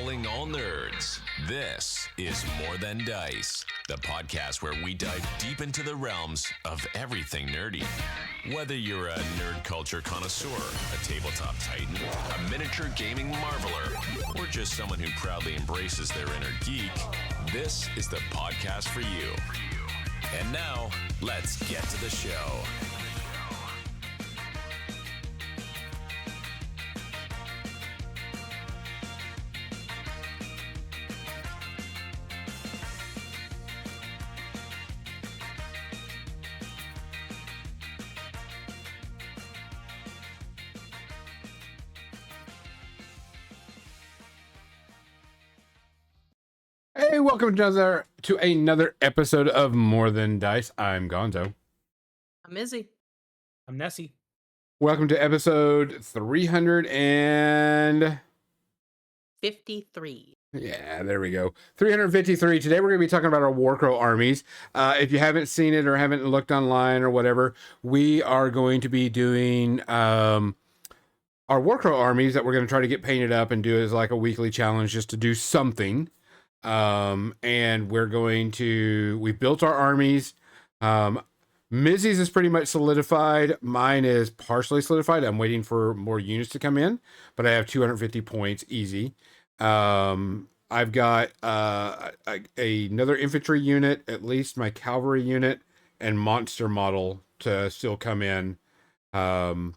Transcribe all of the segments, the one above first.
Hailing all nerds, this is More Than Dice, the podcast where we dive deep into the realms of everything nerdy. Whether you're a nerd culture connoisseur, a tabletop titan, a miniature gaming marveler, or just someone who proudly embraces their inner geek, this is the podcast for you. And now, let's get to the show. Hey, welcome to another episode of More Than Dice. I'm Gonzo. I'm Mizzy. I'm Nessie. Welcome to episode 53. Yeah, there we go. 353. Today we're going to be talking about our Warcrow armies. If you haven't seen it or haven't looked online or whatever, we are going to be doing our Warcrow armies that we're going to try to get painted up and do as like a weekly challenge just to do something. And we built our armies. Mizzy's is pretty much solidified. Mine is partially solidified. I'm waiting for more units to come in, but I have 250 points easy. I've got another infantry unit, at least my cavalry unit and monster model to still come in on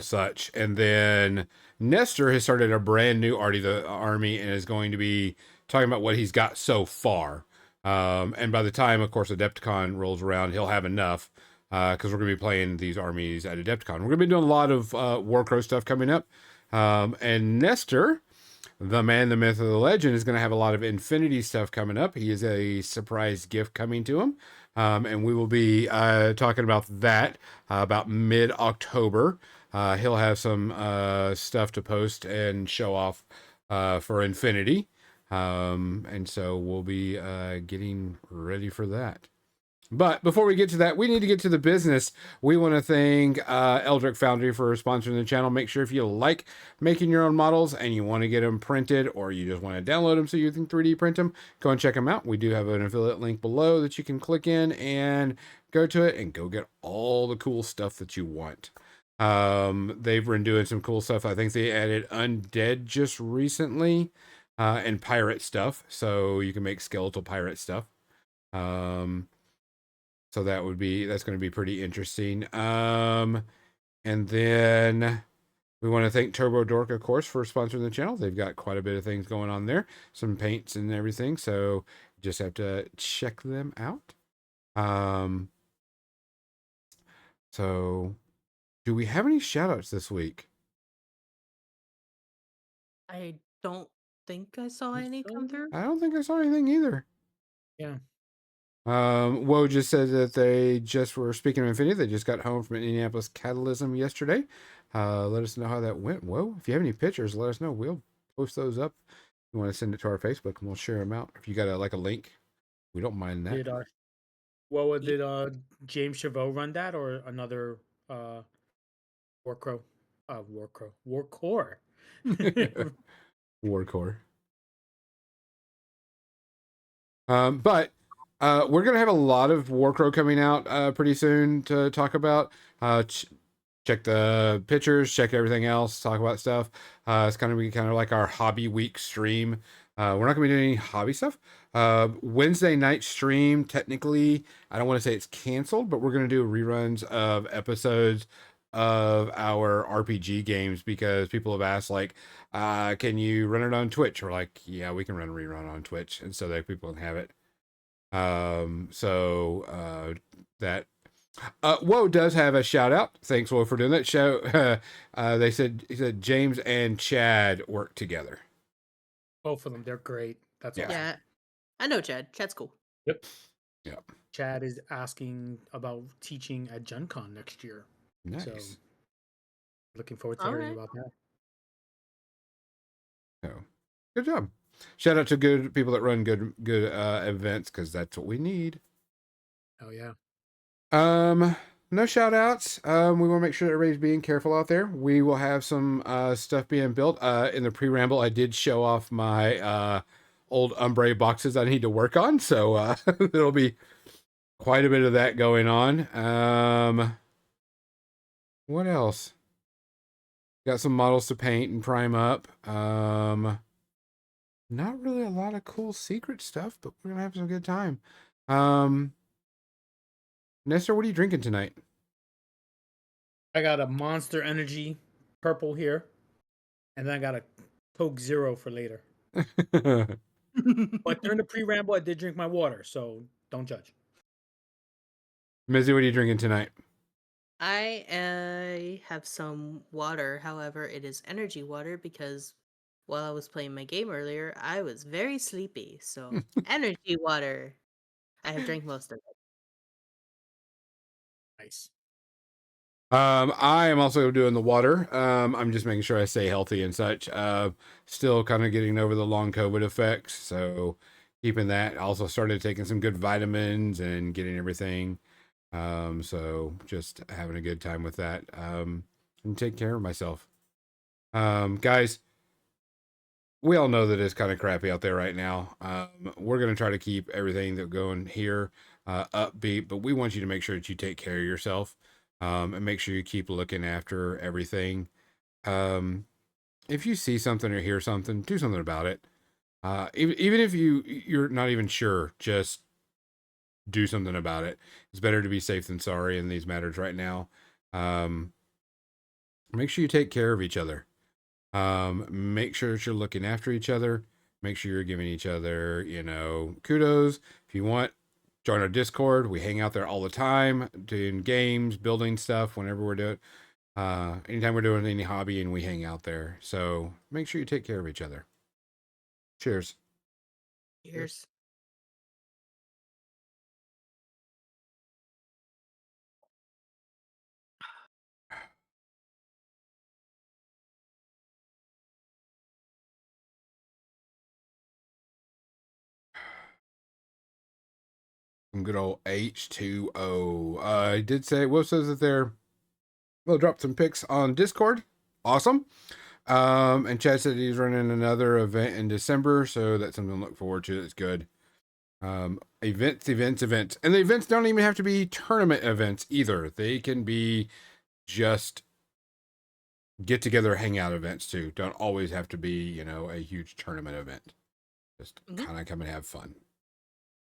such. And then Nestor has started a brand new army and is going to be talking about what he's got so far. And by the time, of course, Adepticon rolls around, he'll have enough because we're going to be playing these armies at Adepticon. We're going to be doing a lot of Warcrow stuff coming up. And Nestor, the man, the myth, the legend, is going to have a lot of Infinity stuff coming up. He is a surprise gift coming to him. And we will be talking about that about mid-October. He'll have some stuff to post and show off for Infinity. And so we'll be getting ready for that. But before we get to that, we need to get to the business. We want to thank Eldrick Foundry for sponsoring the channel. Make sure if you like making your own models and you want to get them printed or you just want to download them so you can 3D print them, go and check them out. We do have an affiliate link below that you can click in and go to it and go get all the cool stuff that you want. They've been doing some cool stuff. I think they added undead just recently and pirate stuff, so you can make skeletal pirate stuff. So that's going to be pretty interesting. And then we want to thank Turbo Dork, of course, for sponsoring the channel. They've got quite a bit of things going on there, some paints and everything, so you just have to check them out. So do we have any shout outs this week? I don't think I saw any come through. I don't think I saw anything either. Yeah. Woe just said that they just were, speaking of Infinity, they just got home from Indianapolis Catalysm yesterday. Let us know how that went. Woe, if you have any pictures, let us know. We'll post those up. If you want to send it to our Facebook and we'll share them out. If you got a link, we don't mind that. Did James Chavot run that or another Warcrow? Warcore. Warcore. But we're going to have a lot of Warcrow coming out pretty soon to talk about. Check the pictures, check everything else, talk about stuff. It's going to be kind of like our hobby week stream. We're not going to be doing any hobby stuff. Wednesday night stream, technically, I don't want to say it's canceled, but we're going to do reruns of episodes of our RPG games because people have asked, like, can you run it on Twitch? We're like, yeah, we can run a rerun on Twitch, and so that people can have it. Woe does have a shout out. Thanks, Woe, for doing that show. He said James and Chad work together. Both of them, they're great. That's Yeah. awesome. Yeah, I know Chad. Chad's cool. Yep. Yep. Chad is asking about teaching at Gen Con next year. Nice. So looking forward to All hearing right. about that. So good job. Shout out to good people that run good events because that's what we need. Oh yeah. no shout outs. We want to make sure that everybody's being careful out there. We will have some stuff being built. In the pre-ramble, I did show off my old Umbre boxes I need to work on, so there'll be quite a bit of that going on. What else? Got some models to paint and prime up. Not really a lot of cool secret stuff, but we're gonna have some good time. Nestor, what are you drinking tonight? I got a Monster Energy purple here, and then I got a Coke Zero for later. But during the pre-ramble, I did drink my water, so don't judge. Mizzy, what are you drinking tonight? I have some water. However, it is energy water because while I was playing my game earlier, I was very sleepy. So, energy water. I have drank most of it. Nice. I am also doing the water. I'm just making sure I stay healthy and such. Still kind of getting over the long COVID effects, so keeping that. Also started taking some good vitamins and getting everything. So just having a good time with that. And take care of myself. Guys, we all know that it's kind of crappy out there right now. We're gonna try to keep everything that going here upbeat, but we want you to make sure that you take care of yourself. And make sure you keep looking after everything. If you see something or hear something, do something about it. Even if you're not even sure, just do something about it. It's better to be safe than sorry in these matters right now. Make sure you take care of each other. Make sure that you're looking after each other. Make sure you're giving each other, kudos. If you want, join our Discord. We hang out there all the time, doing games, building stuff whenever we're doing. Anytime we're doing any hobby, and we hang out there. So make sure you take care of each other. Cheers. Cheers. Some good old H2O. I did say, Will says that they'll drop some pics on Discord. Awesome. And Chad said he's running another event in December, so that's something to look forward to. That's good. Events. And the events don't even have to be tournament events either. They can be just get together, hangout events too. Don't always have to be, a huge tournament event. Just kind of come and have fun.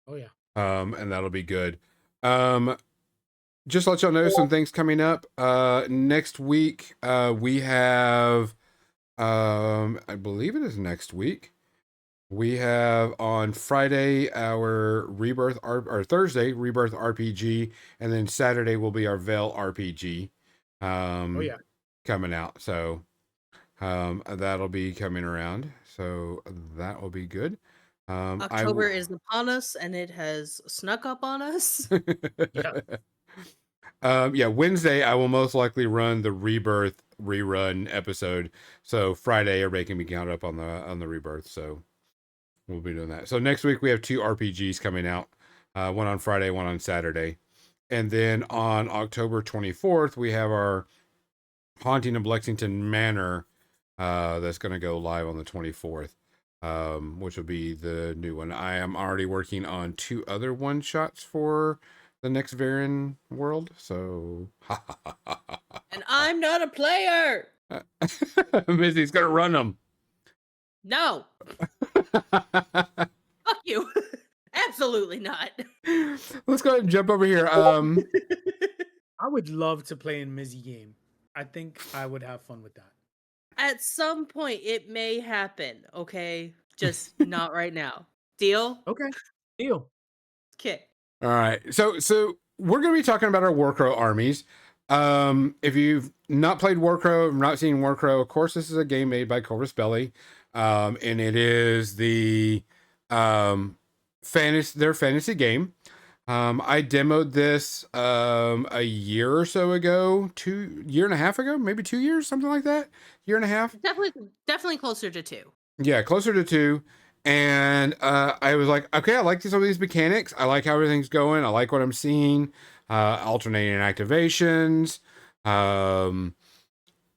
Oh yeah. And that'll be good. Just to let y'all know some things coming up. Next week, we have, I believe it is next week. We have on Friday our or Thursday Rebirth RPG, and then Saturday will be our Veil RPG. Oh yeah. Coming out. So, that'll be coming around. So that will be good. October is upon us, and it has snuck up on us. Yeah. Wednesday I will most likely run the Rebirth rerun episode. So Friday everybody can be counted up on the Rebirth. So we'll be doing that. So next week we have 2 RPGs coming out. One on Friday, one on Saturday. And then on October 24th we have our Haunting of Lexington Manor that's going to go live on the 24th. Which will be the new one. I am already working on 2 other one-shots for the next Varan world, so... And I'm not a player! Mizzy's gonna run them. No! Fuck you! Absolutely not! Let's go ahead and jump over here. I would love to play in Mizzy game. I think I would have fun with that. At some point, it may happen, okay? Just not right now. Deal? Okay. Deal. Okay. All right. So we're going to be talking about our Warcrow armies. If you've not played Warcrow, not seen Warcrow, of course, this is a game made by Corvus Belli. And it is the their fantasy game. I demoed this a year or so ago, year and a half ago, maybe 2 years, something like that. Year and a half. Definitely closer to 2. Yeah, closer to 2. And I was like, okay, I like some of these mechanics. I like how everything's going. I like what I'm seeing. alternating activations.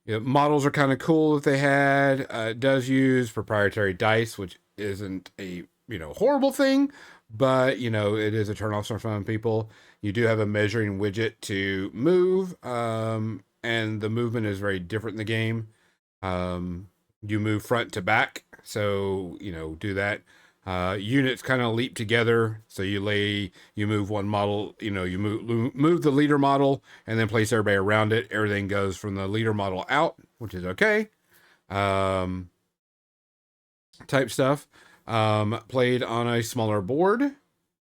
Models are kind of cool that they had. It does use proprietary dice, which isn't a horrible thing, but it is a turnoff for some people. You do have a measuring widget to move, and the movement is very different in the game. You move front to back, so do that. Units kind of leap together, so you move one model, you move the leader model, and then place everybody around it. Everything goes from the leader model out, which is okay. Type stuff. Played on a smaller board,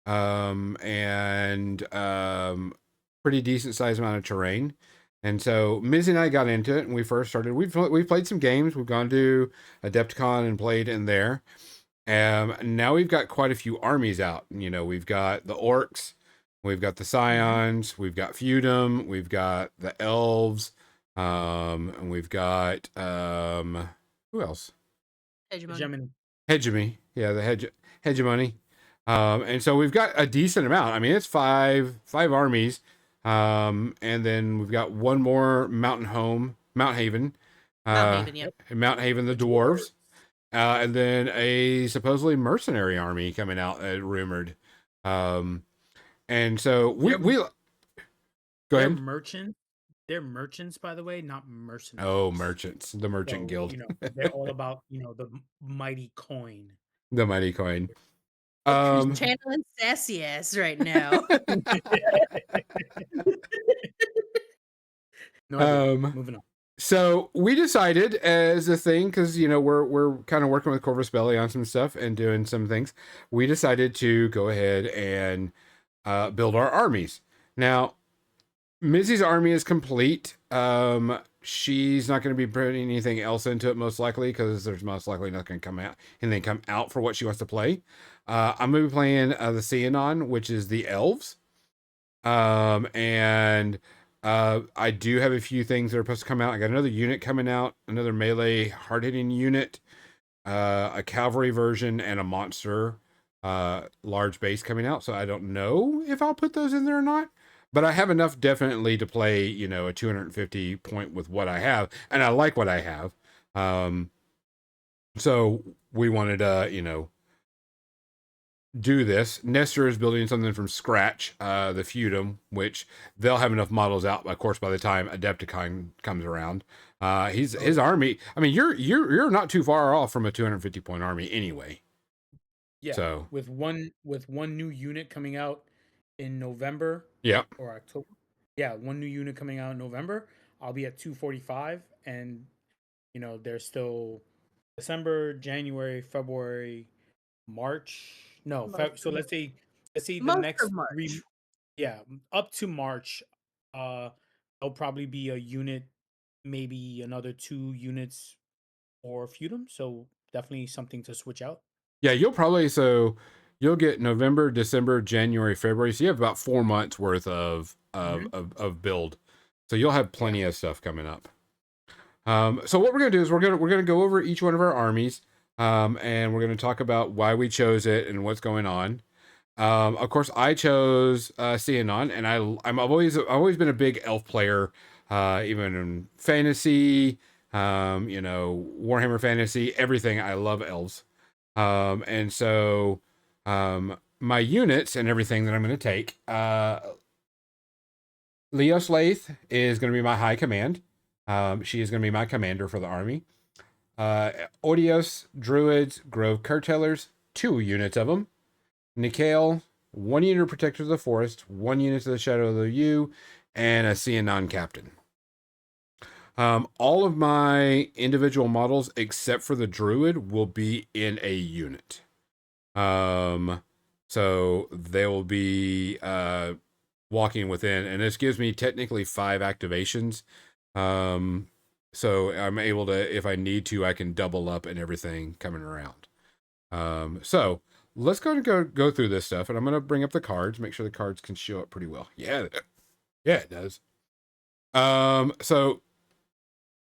and pretty decent sized amount of terrain. And so Mizzy and I got into it, and we first started. We've played some games. We've gone to Adepticon and played in there. Now we've got quite a few armies out. We've got the orcs, we've got the scions, we've got feudum, we've got the elves, and we've got who else? Hegemony. Yeah, the hegemony. And so we've got a decent amount. I mean, it's five armies. And then we've got one more Mount Haven. Mount Haven, yep. Mount Haven, the dwarves. And then a supposedly mercenary army coming out, rumored. And so we go ahead. They're merchants, by the way, not mercenaries. Oh, merchants, the merchant guild. They're all about the mighty coin. The mighty coin. Channeling sassy ass right now. Moving on. So we decided as a thing, because we're kind of working with Corvus Belli on some stuff and doing some things. We decided to go ahead and build our armies. Now, Mizzy's army is complete. She's not going to be putting anything else into it, most likely, because there's most likely not going to come out for what she wants to play. I'm going to be playing the Xenon, which is the elves. And I do have a few things that are supposed to come out. I got another unit coming out, another melee hard-hitting unit, a cavalry version, and a monster large base coming out. So I don't know if I'll put those in there or not. But I have enough definitely to play, a 250 point with what I have. And I like what I have. So we wanted to, do this. Nestor is building something from scratch, the feudum, which they'll have enough models out, of course, by the time Adepticon comes around. His army, I mean, you're not too far off from a 250 point army anyway. Yeah. So with one new unit coming out in November. Yeah. Or October. Yeah, one new unit coming out in November. I'll be at 245, and there's still December, January, February, March. No, so let's say the next March. Up to March. There'll probably be a unit, maybe another 2 units for feudum. So definitely something to switch out. Yeah, you'll get November, December, January, February. So you have about 4 months worth of build. So you'll have plenty of stuff coming up. So what we're gonna do is we're gonna go over each one of our armies, and we're gonna talk about why we chose it and what's going on. Of course, I chose Xenon, and I've always been a big elf player, even in fantasy, Warhammer Fantasy, everything. I love elves, and so my units and everything that I'm going to take. Leos Lath is going to be my high command. She is going to be my commander for the army. Odios, Druids, Grove Curtailers, 2 units of them. Nikale, 1 unit of Protector of the Forest, 1 unit of the Shadow of the Yew, and a Xenon Captain. All of my individual models, except for the Druid, will be in a unit. So they will be walking within, and this gives me technically 5 activations. So I'm able to, if I need to, I can double up and everything coming around. So let's go through this stuff, and I'm going to bring up the cards, make sure the cards can show up pretty well. Yeah, it does. So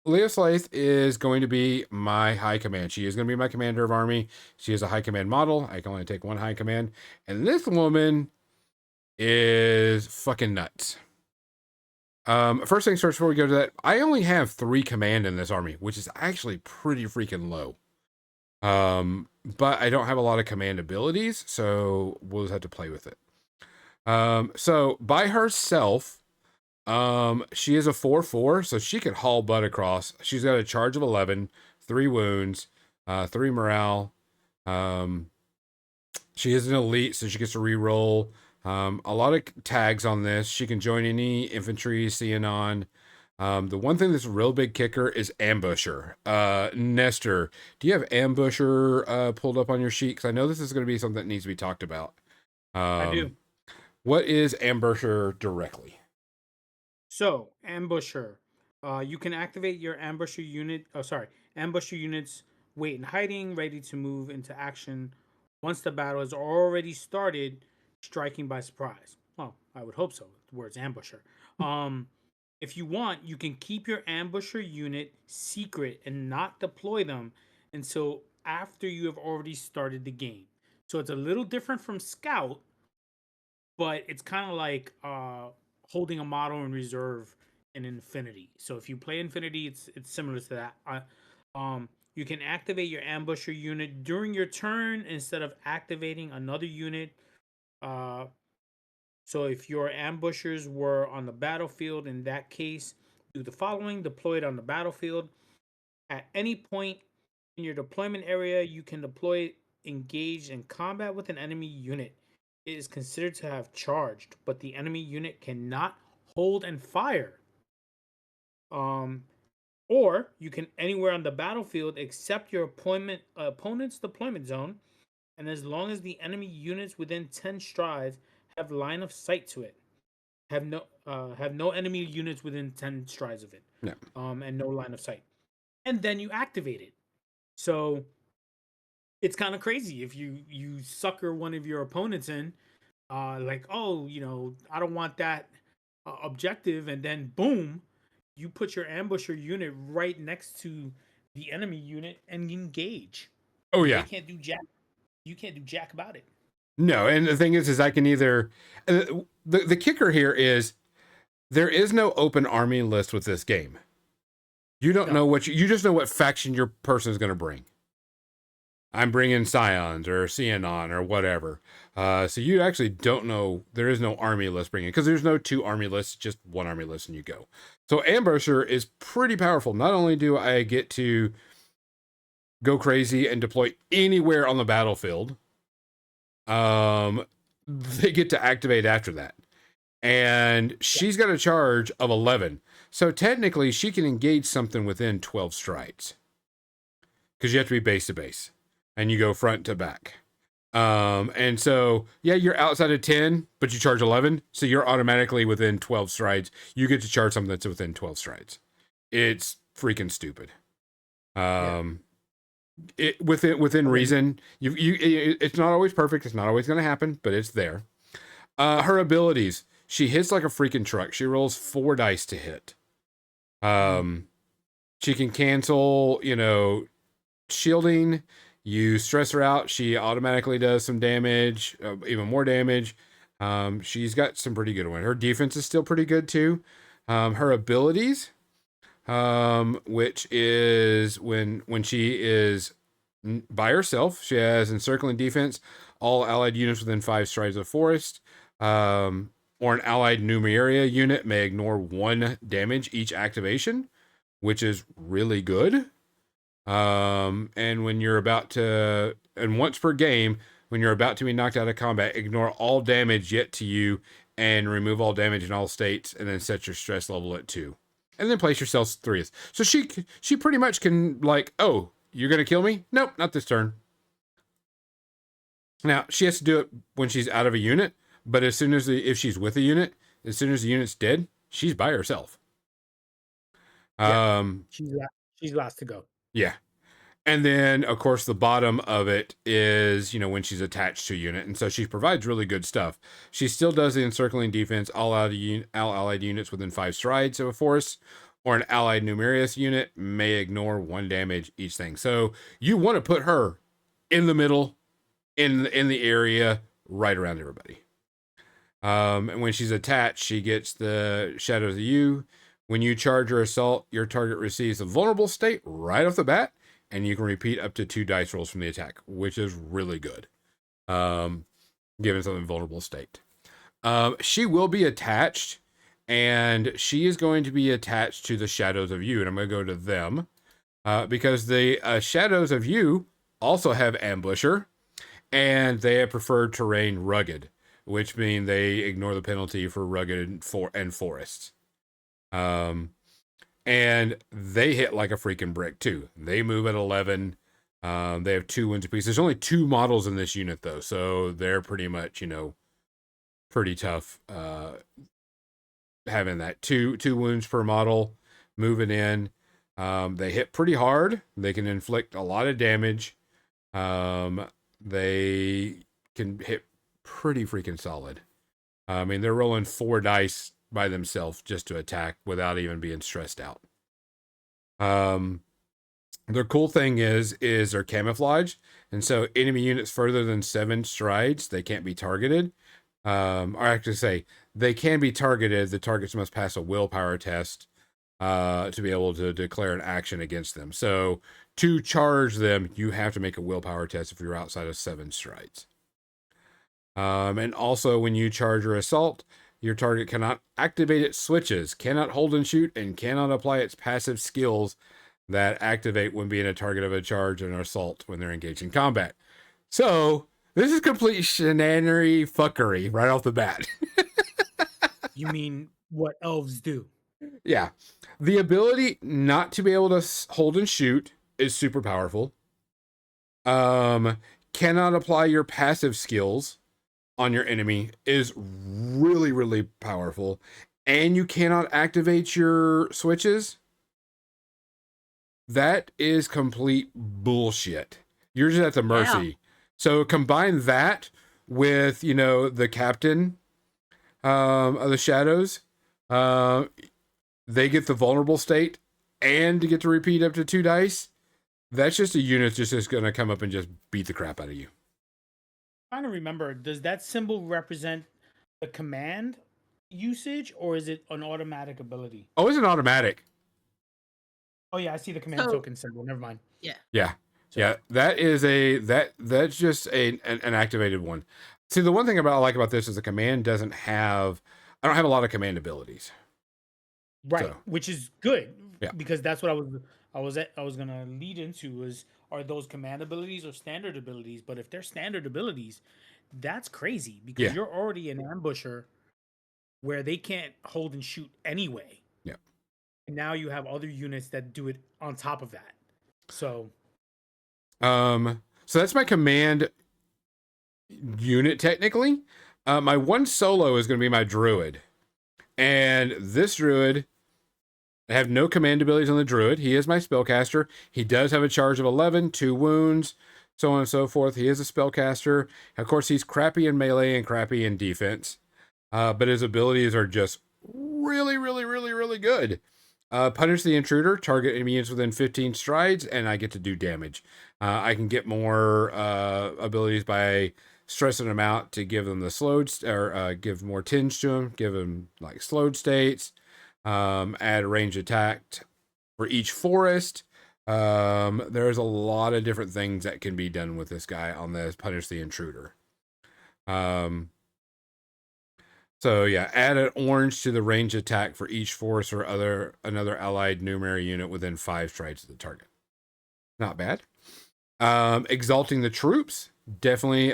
Leos Lath is going to be my high command. She is going to be my commander of army. She is a high command model. I can only take 1 high command. And this woman is fucking nuts. First things first, before we go to that, I only have 3 command in this army, which is actually pretty freaking low. But I don't have a lot of command abilities, so we'll just have to play with it. So by herself, she is a 4/4, so she can haul butt across. She's got a charge of 11, 3 wounds, 3 morale. She is an elite, so she gets to reroll. A lot of tags on this. She can join any infantry, Xenon. The one thing that's a real big kicker is Ambusher. Nestor, do you have Ambusher pulled up on your sheet? Because I know this is going to be something that needs to be talked about. I do. What is Ambusher directly? So, Ambusher. You can activate your Ambusher unit. Ambusher units wait in hiding, ready to move into action once the battle has already started, striking by surprise. Well, I would hope so. The word's Ambusher. If you want, you can keep your Ambusher unit secret and not deploy them until after you have already started the game. So it's a little different from Scout, but it's kind of like holding a model in reserve in Infinity. So if you play Infinity, it's similar to that. You can activate your Ambusher unit during your turn instead of activating another unit. So if your ambushers were on the battlefield, in that case, do the following: deploy it on the battlefield. At any point in your deployment area, you can deploy engaged in combat with an enemy unit. It is considered to have charged, but the enemy unit cannot hold and fire. Or you can anywhere on the battlefield except your opponent's deployment zone, and as long as the enemy units within 10 strides have line of sight to it, have no enemy units within 10 strides of it, and no line of sight, and then you activate it. So it's kind of crazy if you sucker one of your opponents in, like, oh, I don't want that objective, and then boom, you put your ambusher unit right next to the enemy unit and engage. Oh yeah, they can't do jack. You can't do jack about it. No, and the thing is I can either the kicker here is there is no open army list with this game. You don't know what you just know what faction your person is going to bring. I'm bringing Scions or Xenon or whatever. So you actually don't know. There is no army list bringing, because there's no 2 army lists, just 1 army list and you go. So Ambusher is pretty powerful. Not only do I get to go crazy and deploy anywhere on the battlefield, they get to activate after that. And she's got a charge of 11. So technically she can engage something within 12 strides, because you have to be base to base and you go front to back. And so, yeah, you're outside of 10, but you charge 11. So you're automatically within 12 strides. You get to charge something that's within 12 strides. It's freaking stupid. Within reason, it's not always perfect. It's not always going to happen, but it's there. Her abilities, she hits like a freaking truck. She rolls 4 dice to hit. She can cancel, shielding. You stress her out, she automatically does some damage, even more damage. She's got some pretty good ones. Her defense is still pretty good too. Her abilities, which is when she is by herself, she has encircling defense. All allied units within 5 strides of the forest, or an allied numeria unit may ignore 1 damage each activation, which is really good. And when you're about to, and once per game, when you're about to be knocked out of combat, ignore all damage yet to you and remove all damage in all states, and then set your stress level at 2, and then place yourself 3th. So she pretty much can, like, oh, you're gonna kill me? Nope, not this turn. Now she has to do it when she's out of a unit, but as soon as if she's with a unit, as soon as the unit's dead, she's by herself. She's last to go. Yeah. And then, of course, the bottom of it is, when she's attached to a unit. And so she provides really good stuff. She still does the encircling defense, all allied units within 5 strides of a force, or an allied numerous unit may ignore 1 damage each thing. So you want to put her in the middle, in the area, right around everybody. And when she's attached, she gets the Shadows of You. When you charge or assault, your target receives a vulnerable state right off the bat, and you can repeat up to 2 dice rolls from the attack, which is really good. Given something vulnerable state. She will be attached, and she is going to be attached to the Shadows of You, and I'm going to go to them, because the Shadows of You also have Ambusher, and they have preferred terrain rugged, which means they ignore the penalty for rugged and forests. And they hit like a freaking brick too. They move at 11. They have 2 wounds apiece. There's only 2 models in this unit though, so they're pretty much, pretty tough. Having that two wounds per model, moving in. They hit pretty hard. They can inflict a lot of damage. They can hit pretty freaking solid. I mean, they're rolling 4 dice by themselves just to attack without even being stressed out. Their cool thing is their camouflage, and so enemy units further than 7 strides, they can't be targeted. Or actually say they can be targeted. The targets must pass a willpower test to be able to declare an action against them. So to charge them, you have to make a willpower test if you're outside of 7 strides. And also when you charge or assault, your target cannot activate its switches, cannot hold and shoot, and cannot apply its passive skills that activate when being a target of a charge and assault when they're engaged in combat. So this is complete shenanery fuckery right off the bat. You mean what elves do? Yeah. The ability not to be able to hold and shoot is super powerful. Cannot apply your passive skills on your enemy is really, really powerful. And you cannot activate your switches. That is complete bullshit. You're just at the mercy. Yeah. So combine that with, the captain of the Shadows. They get the vulnerable state and to get to repeat up to 2 dice. That's just a unit just going to come up and just beat the crap out of you. I'm trying to remember, does that symbol represent the command usage or is it an automatic ability? Oh, it's an automatic. Oh yeah, I see the command token symbol. Never mind. Yeah. Yeah. So. Yeah, that is that's just an activated one. See, the one thing I like about this is the command I don't have a lot of command abilities. Right, so. Which is good. Yeah. Because that's what I was gonna lead into is, are those command abilities or standard abilities? But if they're standard abilities, that's crazy because you're already an ambusher where they can't hold and shoot anyway. Yeah. And now you have other units that do it on top of that. So that's my command unit technically. My one solo is going to be my druid. And this druid, I have no command abilities on the druid. He is my spellcaster. He does have a charge of 11, 2 wounds, so on and so forth. He is a spellcaster. Of course, he's crappy in melee and crappy in defense. But his abilities are just really, really, really, really good. Punish the intruder, target enemy units within 15 strides, and I get to do damage. I can get more abilities by stressing them out to give them the slowed, or give more tinge to them, give them like slowed states, add a range attack for each forest. There's a lot of different things that can be done with this guy on this Punish the Intruder. So yeah, add an orange to the range attack for each force or another allied numerary unit within 5 strides of the target. Not bad. Exalting the troops, definitely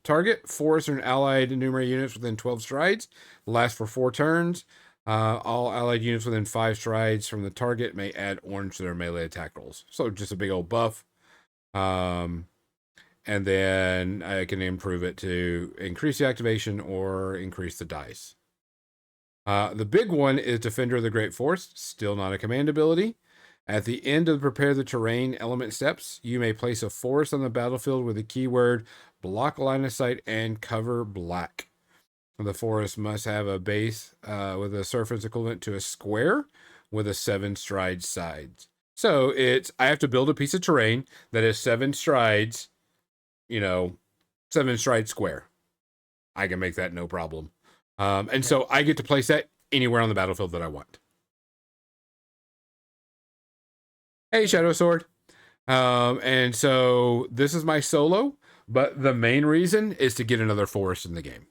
target force or allied numerary units within 12 strides. Last for 4 turns. All allied units within 5 strides from the target may add orange to their melee attack rolls. So just a big old buff. And then I can improve it to increase the activation or increase the dice. The big one is Defender of the Great Forest, still not a command ability. At the end of Prepare the Terrain element steps, you may place a forest on the battlefield with the keyword block line of sight and cover black. The forest must have a base with a surface equivalent to a square with a 7 stride sides. So I have to build a piece of terrain that is 7 strides, 7 stride square. I can make that no problem. And so I get to place that anywhere on the battlefield that I want. Hey, Shadow Sword. And so this is my solo, but the main reason is to get another forest in the game.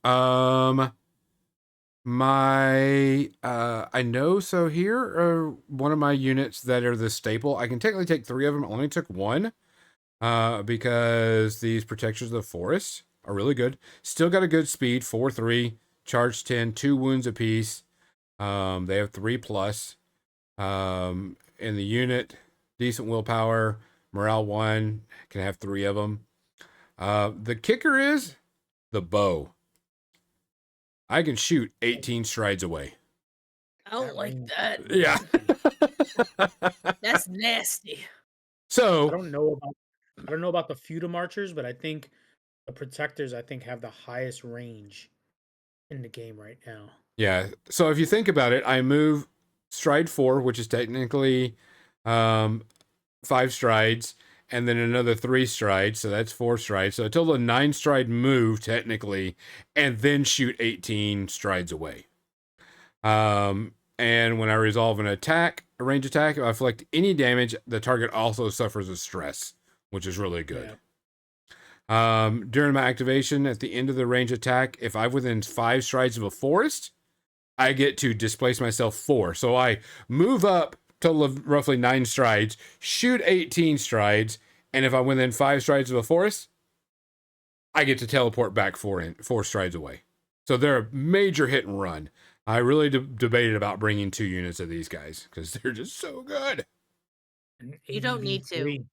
I know, so here are one of my units that are the staple. I can technically take 3 of them. I only took 1, because these protectors of the forest are really good. Still got a good speed, 4-3, charge 10, 2 wounds apiece. They have 3+. In the unit, decent willpower, morale 1, can have 3 of them. The kicker is the bow. I can shoot 18 strides away. I don't like that. Yeah. That's nasty. So I don't know about the feudal marchers, but I think the protectors have the highest range in the game right now. yeah. So if you think about it, I move stride 4, which is technically 5 strides, and then another 3 strides, so that's 4 strides. So a total of 9 stride move technically, and then shoot 18 strides away. And when I resolve an attack, a range attack, if I inflict any damage, the target also suffers a stress, which is really good. Yeah. During my activation, at the end of the range attack, if I'm within 5 strides of a forest, I get to displace myself 4. So I move up, total of roughly 9 strides, shoot 18 strides, and if I'm within 5 strides of a forest, I get to teleport back 4 strides away. So they're a major hit and run. I really debated about bringing 2 units of these guys because they're just so good. You don't need to.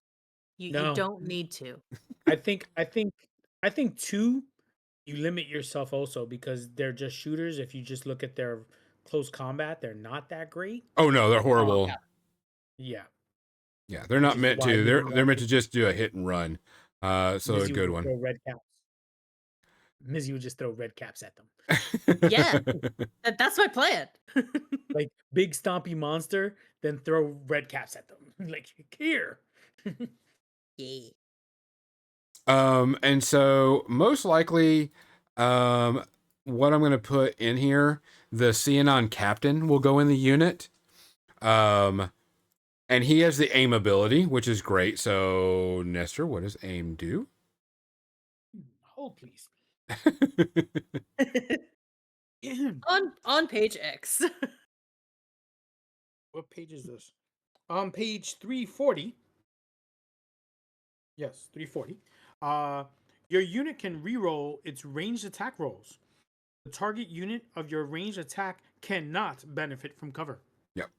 You don't need to. I think 2, you limit yourself also because they're just shooters. If you just look at their close combat, they're not that great. Oh no, they're horrible. Yeah. Yeah, they're not meant to. They're meant to just do a hit and run. So Mizzy a good one. Throw red caps. Mizzy would just throw red caps at them. Yeah, that's my plan. Like big stompy monster, then throw red caps at them. Like here. Yeah. And so most likely, what I'm going to put in here, the Xenon Captain will go in the unit. And he has the aim ability, which is great. So, Nestor, what does aim do? Hold, please. on page X. What page is this? On page 340. Yes, 340. Your unit can reroll its ranged attack rolls. The target unit of your ranged attack cannot benefit from cover. Yep.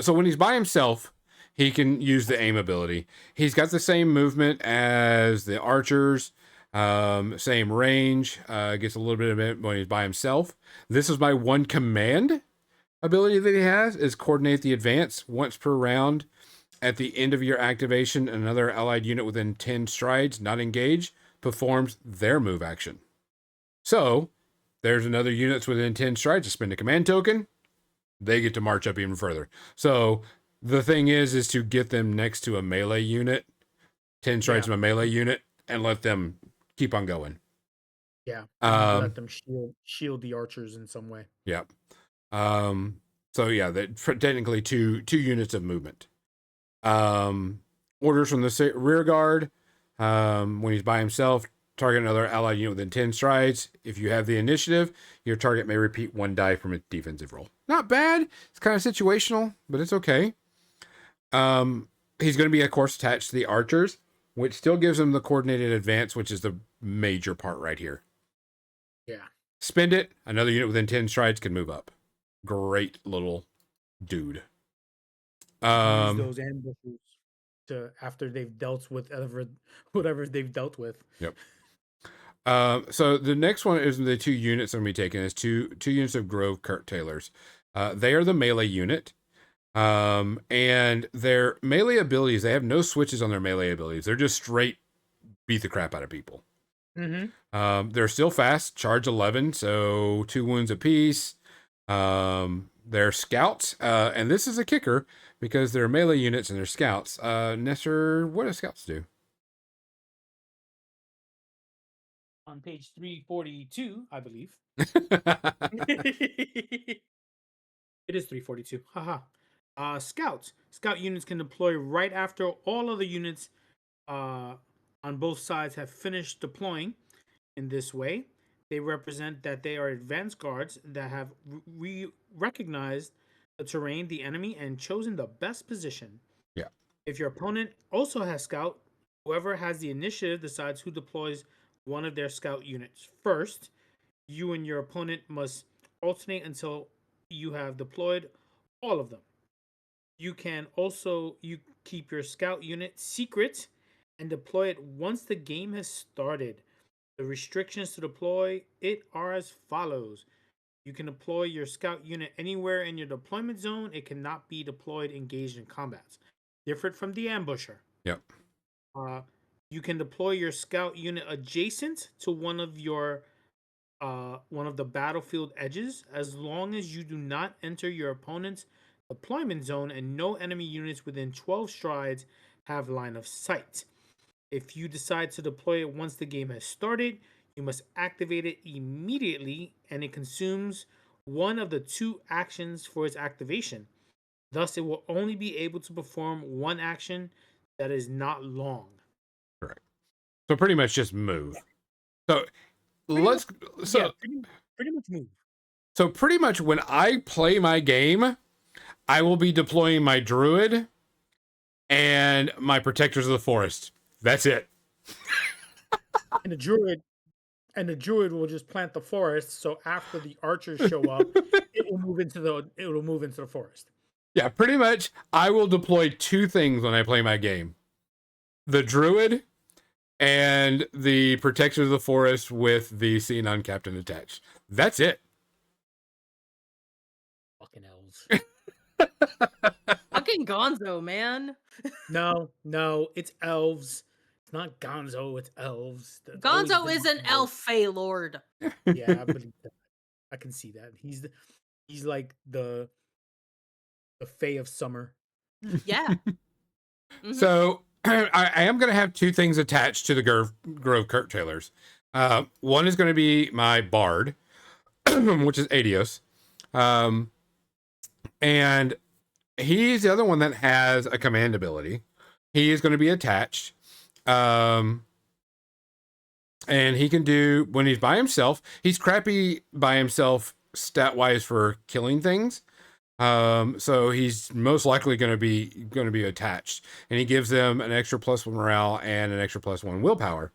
So when he's by himself, he can use the aim ability. He's got the same movement as the archers, same range, gets a little bit of it when he's by himself. This is my one command ability that he has, is coordinate the advance once per round. At the end of your activation, another allied unit within 10 strides, not engaged, performs their move action. So there's another units within 10 strides to spend a command token. They get to march up even further. So the thing is to get them next to a melee unit, 10 strides from a melee unit, and let them keep on going. Yeah. Let them shield the archers in some way. Yeah. So yeah, that technically two units of movement. Orders from the rear guard. When he's by himself, target another allied unit within 10 strides. If you have the initiative, your target may repeat 1 die from its defensive roll. Not bad. It's kind of situational, but it's okay. He's going to be, of course, attached to the archers, which still gives him the coordinated advance, which is the major part right here. Yeah. Spend it. Another unit within 10 strides can move up. Great little dude. Use those ambushes to after they've dealt with whatever they've dealt with. Yep. So the next one is the 2 units I'm going to be taking is two units of Grove Kurt Taylors. They are the melee unit. And their melee abilities, they have no switches on their melee abilities. They're just straight beat the crap out of people. Mm-hmm. They're still fast, charge 11, so 2 wounds apiece. They're scouts, and this is a kicker because they're melee units and they're scouts. Nestor, what do scouts do? on page 342, I believe. It is 342. Haha. Scouts. Scout units can deploy right after all other units on both sides have finished deploying. In this way, they represent that they are advanced guards that have recognized the terrain, the enemy, and chosen the best position. Yeah. If your opponent also has scout, whoever has the initiative decides who deploys one of their scout units first. You and your opponent must alternate until you have deployed all of them. You can also keep your scout unit secret and deploy it once the game has started. The restrictions to deploy it are as follows. You can deploy your scout unit anywhere in your deployment zone. It cannot be deployed engaged in combats. Different from the ambusher. Yep. You can deploy your scout unit adjacent to one of the battlefield edges as long as you do not enter your opponent's deployment zone and no enemy units within 12 strides have line of sight. If you decide to deploy it once the game has started, you must activate it immediately and it consumes one of the 2 actions for its activation. Thus, it will only be able to perform one action that is not long. Correct. So pretty much just move. So Pretty much move. So pretty much when I play my game, I will be deploying my druid and my protectors of the forest. That's it. And the druid will just plant the forest. So after the archers show up, it will move into the forest. Yeah, pretty much. I will deploy 2 things when I play my game: the druid and the protectors of the forest with the Xenon captain attached. That's it. Fucking elves. Fucking Gonzo, man. No, it's elves. It's not Gonzo, it's elves. Gonzo is an elf Fey Lord. Yeah, I believe that. I can see that. He's like the Fae of summer. Yeah. Mm-hmm. So I am going to have 2 things attached to the Grove Curtailers. One is going to be my Bard, which is Adios. And he's the other one that has a command ability. He is going to be attached. And he can do, when he's by himself, he's crappy by himself stat-wise for killing things. So he's most likely going to be attached, and he gives them an extra +1 morale and an extra +1 willpower.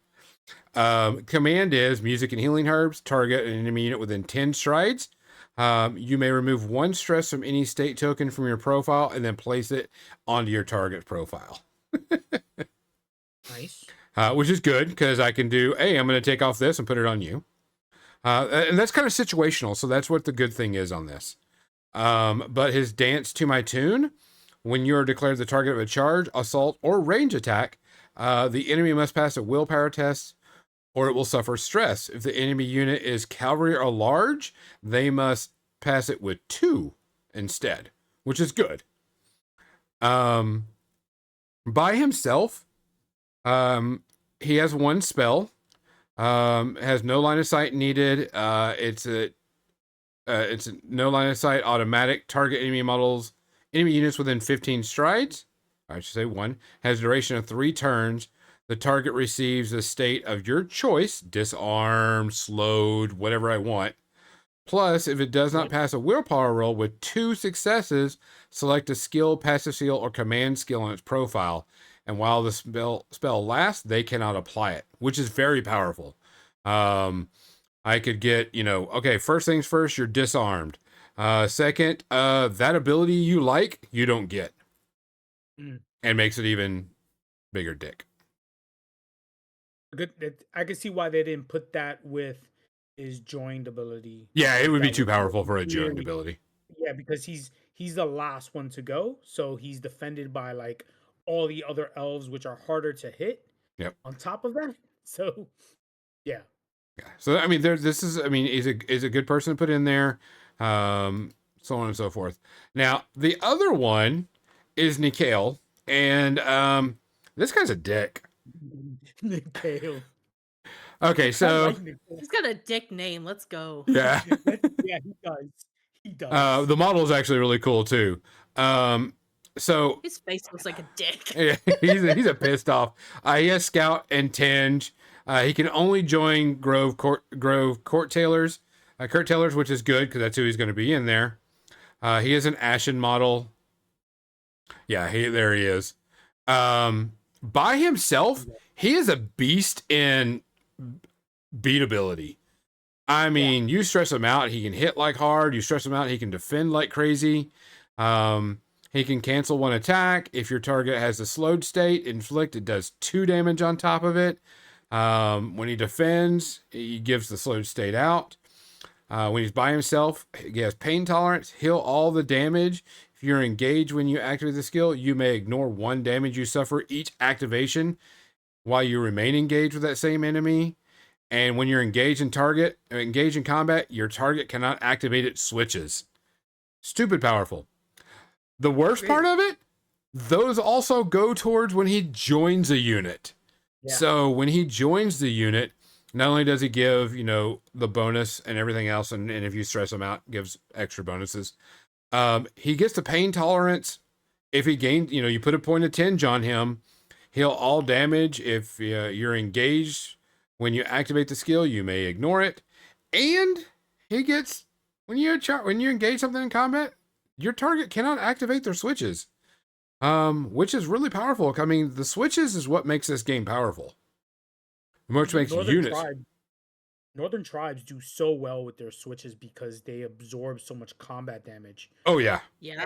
Command is music and healing herbs. Target an enemy unit within 10 strides. You may remove 1 stress from any state token from your profile and then place it onto your target profile. Nice. Which is good because I can do, hey, I'm going to take off this and put it on you. And that's kind of situational. So that's what the good thing is on this. But his dance to my tune, when you are declared the target of a charge, assault, or range attack, the enemy must pass a willpower test or it will suffer stress. If the enemy unit is cavalry or large, they must pass it with 2 instead, which is good. By himself, he has 1 spell, has no line of sight needed. It's a no line of sight automatic. Target enemy units within 15 strides. I should say 1. Has a duration of 3 turns. The target receives a state of your choice, disarmed, slowed, whatever I want. Plus, if it does not pass a willpower roll with 2 successes, select a skill, passive skill, or command skill on its profile. And while the spell lasts, they cannot apply it, which is very powerful. I could get, okay, first things first, you're disarmed. Second, that ability you like, you don't get. And makes it even bigger dick. Good. I can see why they didn't put that with his joined ability. Yeah, it would be too powerful for a joined ability. Yeah, because he's the last one to go, so he's defended by like all the other elves, which are harder to hit. Yep. On top of that, so yeah. Yeah. So I mean, he's a good person to put in there, so on and so forth. Now the other one is Nikhail, and this guy's a dick. Nikhail. Okay, I so like Nicole. He's got a dick name. Let's go. yeah, Yeah, he does. He does. the model is actually really cool too. So His face looks like a dick. yeah, he's a pissed off. He has Scout and Tinge. He can only join Court Tailors, which is good because that's who he's going to be in there. He is an Ashen model. Yeah, there he is. By himself, he is a beast in beatability. I mean, you stress him out, he can hit like hard. You stress him out, he can defend like crazy. He can cancel one attack. If your target has a slowed state, inflict, it does 2 damage on top of it. When he defends, he gives the slowed state out. When he's by himself, he has pain tolerance, heal all the damage. If you're engaged when you activate the skill, you may ignore 1 damage you suffer each activation while you remain engaged with that same enemy. And when you're engaged in combat, your target cannot activate its switches. Stupid powerful. The worst part of it, those also go towards when he joins a unit. Yeah. So when he joins the unit, not only does he give, the bonus and everything else, and if you stress him out, gives extra bonuses. He gets the pain tolerance. If he gains, you put a point of tinge on him, heal all damage. If you're engaged, when you activate the skill, you may ignore it. And he gets, when you engage something in combat, your target cannot activate their switches. Which is really powerful. I mean, the switches is what makes this game powerful. Which makes units. Northern tribes do so well with their switches because they absorb so much combat damage. Oh, yeah. Yeah.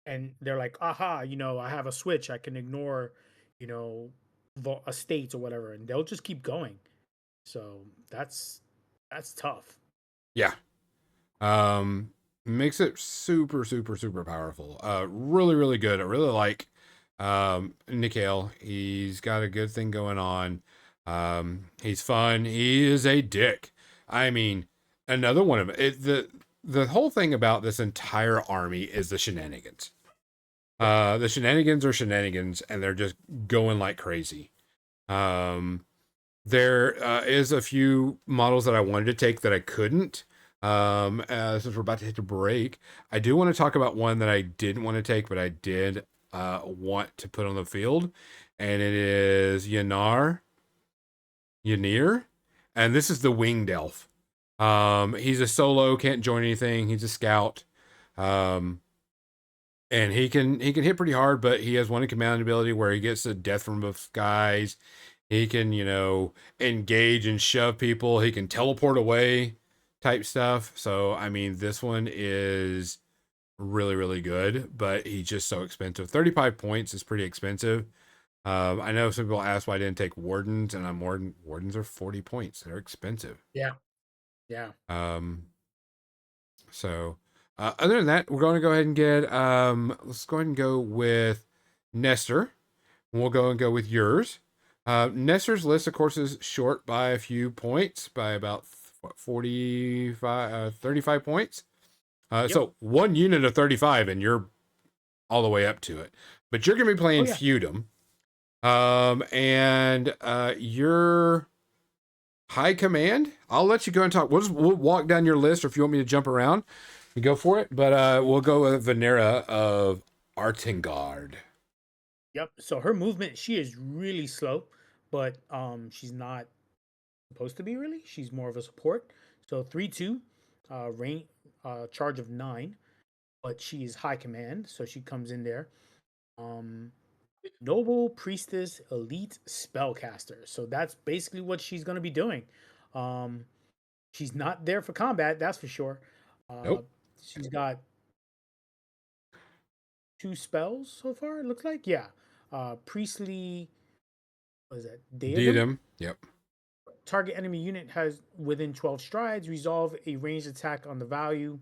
And they're like, aha, I have a switch. I can ignore, estates or whatever. And they'll just keep going. So that's tough. Yeah. Makes it super, super, super powerful. Really, really good. I really like Nikhil. He's got a good thing going on. He's fun. He is a dick. I mean, another one of it. The whole thing about this entire army is the shenanigans. The shenanigans are shenanigans, and they're just going like crazy. There is a few models that I wanted to take that I couldn't. Since we're about to hit a break, I do want to talk about one that I didn't want to take, but I did want to put on the field, and it is Ynir, and this is the winged elf. He's a solo, can't join anything. He's a scout, and he can hit pretty hard, but he has one command ability where he gets the death from the skies. He can, engage and shove people. He can teleport away type stuff. So, I mean, this one is really, really good, but he's just so expensive. 35 points is pretty expensive. I know some people ask why I didn't take wardens, and wardens are 40 points. They're expensive. Yeah. Yeah. So, other than that, we're going to go ahead and get, let's go ahead and go with Nestor. We'll go with yours. Nestor's list, of course, is short by a few points, by about 35 points. Yep. So 1 unit of 35, and you're all the way up to it. But you're going to be playing Feudum. And your high command, I'll let you go and talk. We'll walk down your list, or if you want me to jump around, you go for it. But we'll go with Venera of Artengard. Yep. So her movement, she is really slow, but she's not supposed to be really. She's more of a support. So 3/2, range, charge of 9, but she is high command, so she comes in there. Noble Priestess Elite Spellcaster. So that's basically what she's going to be doing. She's not there for combat, that's for sure. Nope. She's got 2 spells so far, it looks like. Yeah. Priestly, what is that? Diadem. Yep. Target enemy unit has within 12 strides, resolve a ranged attack on the value.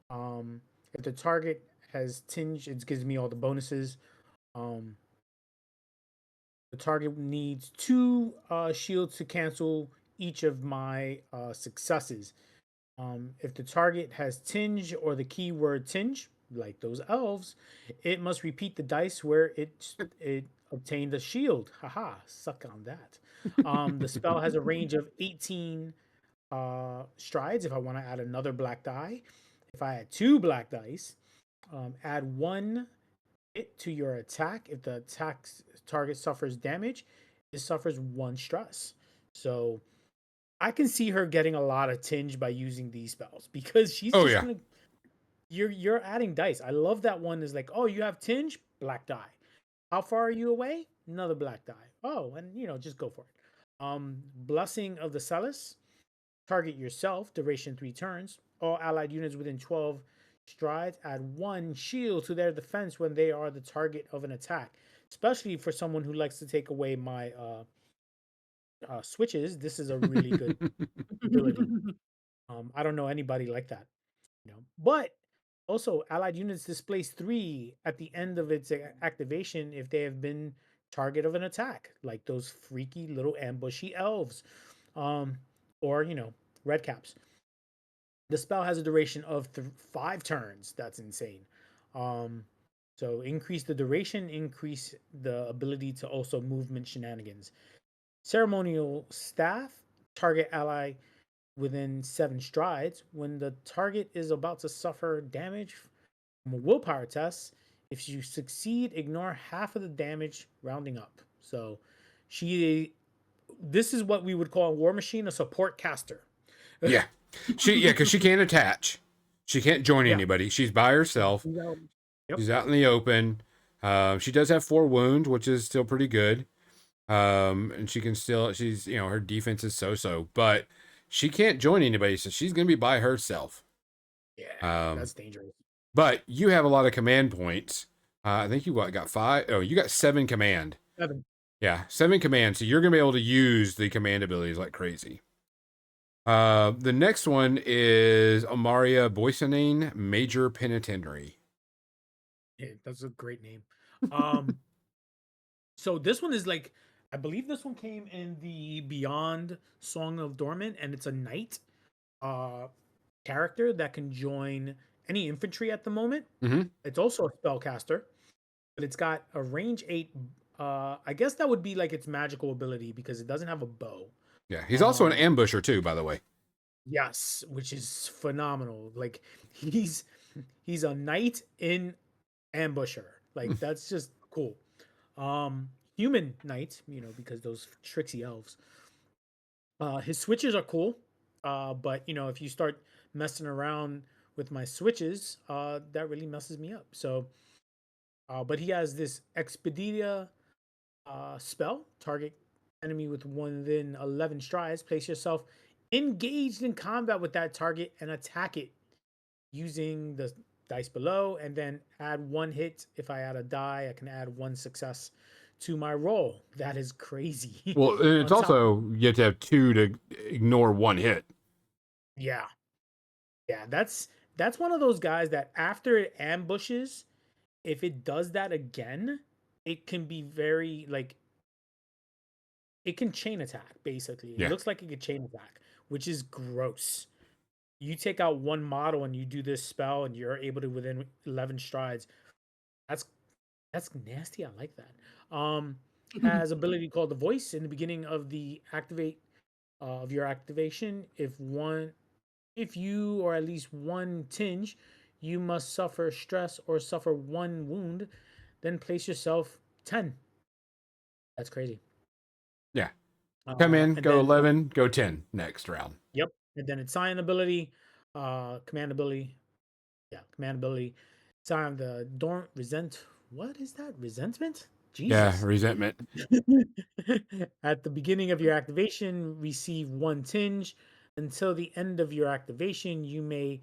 If the target has tinge, it gives me all the bonuses. The target needs 2 shields to cancel each of my successes. If the target has tinge or the keyword tinge, like those elves, it must repeat the dice where it obtained a shield. Haha, suck on that. The spell has a range of 18 strides if I want to add another black die. If I add 2 black dice, add 1 hit to your attack. If the attack target suffers damage, it suffers 1 stress. So I can see her getting a lot of tinge by using these spells because she's Oh just yeah. gonna. You're adding dice. I love that one. Is like, oh, you have tinge, black die. How far are you away? Another black die. Oh, and just go for it. Blessing of the Celis. Target yourself. Duration 3 turns. All allied units within 12 strides add 1 shield to their defense when they are the target of an attack. Especially for someone who likes to take away my switches, this is a really good ability. I don't know anybody like that, But also, allied units displace 3 at the end of its activation if they have been target of an attack, like those freaky little ambushy elves, um, or red caps. The spell has a duration of 5 turns. That's insane. Um, so increase the duration, increase the ability to also movement shenanigans. Ceremonial staff, target ally within 7 strides. When the target is about to suffer damage from a willpower test, if you succeed, ignore half of the damage, rounding up. So this is what we would call a War Machine a support caster. Yeah. Because she can't attach. She can't join Yeah. anybody. She's by herself. Yep. She's out in the open. She does have 4 wounds, which is still pretty good. And she's, her defense is so, but she can't join anybody, so she's going to be by herself. Yeah, that's dangerous. But you have a lot of command points. I think you got 5. Oh, you got 7 command. 7. Yeah, 7 command. So you're going to be able to use the command abilities like crazy. The next one is Amaria Boysenane, Major Penitentiary. Yeah, that's a great name. So this one is like, I believe this one came in the Beyond Song of Dormant, and it's a knight character that can join any infantry at the moment. Mm-hmm. It's also a spellcaster, but it's got a range 8. I guess that would be like its magical ability because it doesn't have a bow. Yeah, he's also an ambusher too, by the way. Yes, which is phenomenal. Like he's a knight in ambusher. Like that's just cool. Human knight, because those tricksy elves. His switches are cool. But if you start messing around with my switches, that really messes me up. So but he has this Expedia spell. Target enemy within 11 strides. Place yourself engaged in combat with that target and attack it using the dice below, and then add 1 hit. If I add a die, I can add 1 success to my roll. That is crazy. Well, it's also, you have to have 2 to ignore 1 hit. Yeah, that's one of those guys that after it ambushes, if it does that again, it can be very like, it can chain attack basically. Yeah. It looks like it could chain attack, which is gross. You take out 1 model and you do this spell and you're able to within 11 strides. That's nasty. I like that. Has ability called the Voice in the beginning of the activate of your activation. If you or at least 1 tinge, you must suffer stress or suffer 1 wound. Then place yourself 10. That's crazy. Yeah. Come in, go 11, go 10 next round. Yep. And then it's Scion ability, command ability. Yeah, command ability. Scion the what is that? Resentment? Jesus. Yeah, resentment. At the beginning of your activation, receive 1 tinge. Until the end of your activation, you may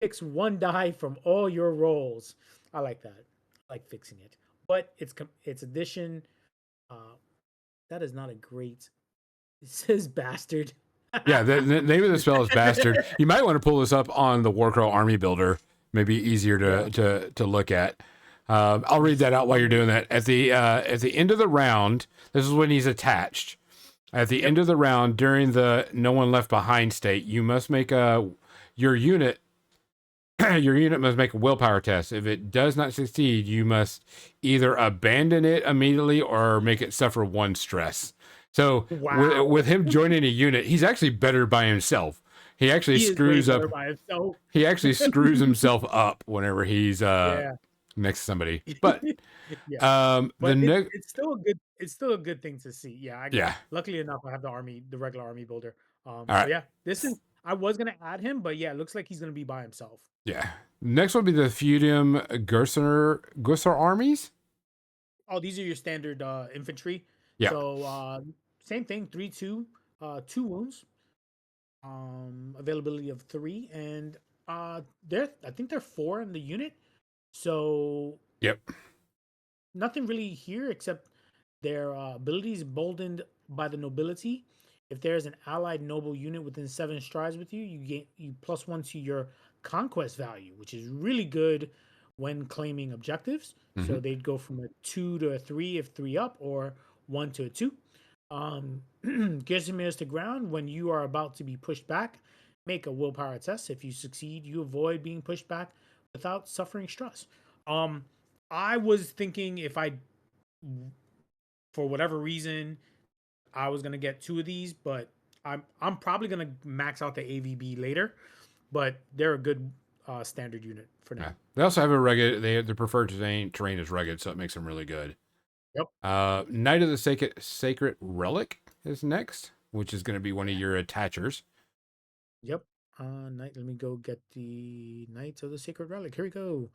fix 1 die from all your rolls. I like that. I like fixing it. But it's addition. That is not a great. It says bastard. Yeah, the name of the spell is Bastard. You might want to pull this up on the Warcrow Army Builder. Maybe easier to look at. I'll read that out while you're doing that. At the end of the round, this is when he's attached. At the end of the round, during the no one left behind state, you must make your unit your unit must make a willpower test. If it does not succeed, you must either abandon it immediately or make it suffer 1 stress. So Wow. with him joining a unit, he's actually better by himself. He actually He is way screws up. better by himself. He actually screws himself up whenever he's Yeah. next to somebody. But Yeah. the But next, it's still a good thing to see. Yeah. yeah. Luckily enough, I have the regular army builder. All So right. yeah, I was gonna add him, but yeah, it looks like he's gonna be by himself. Yeah. Next will be the Fudium Gusar armies. Oh, these are your standard infantry. Yeah. So same thing, 3-2, 2 wounds. Availability of 3, and I think they're 4 in the unit. So Yep. nothing really here except their abilities boldened by the nobility. If there is an allied noble unit within 7 strides with you, you +1 to your conquest value, which is really good when claiming objectives. So they'd go from a 2 to a 3 if 3 up, or 1 to a 2. Gersemirs to ground. When you are about to be pushed back, make a willpower test. If you succeed, you avoid being pushed back without suffering stress. I was thinking if for whatever reason, I was gonna get 2 of these, but I'm probably gonna max out the AVB later. But they're a good standard unit for now. Yeah. They also have a rugged. Their preferred terrain is rugged, so it makes them really good. Yep. Knight of the Sacred Relic is next, which is going to be one of your attachers. Yep. Knight. Let me go get the Knights of the Sacred Relic. Here we go.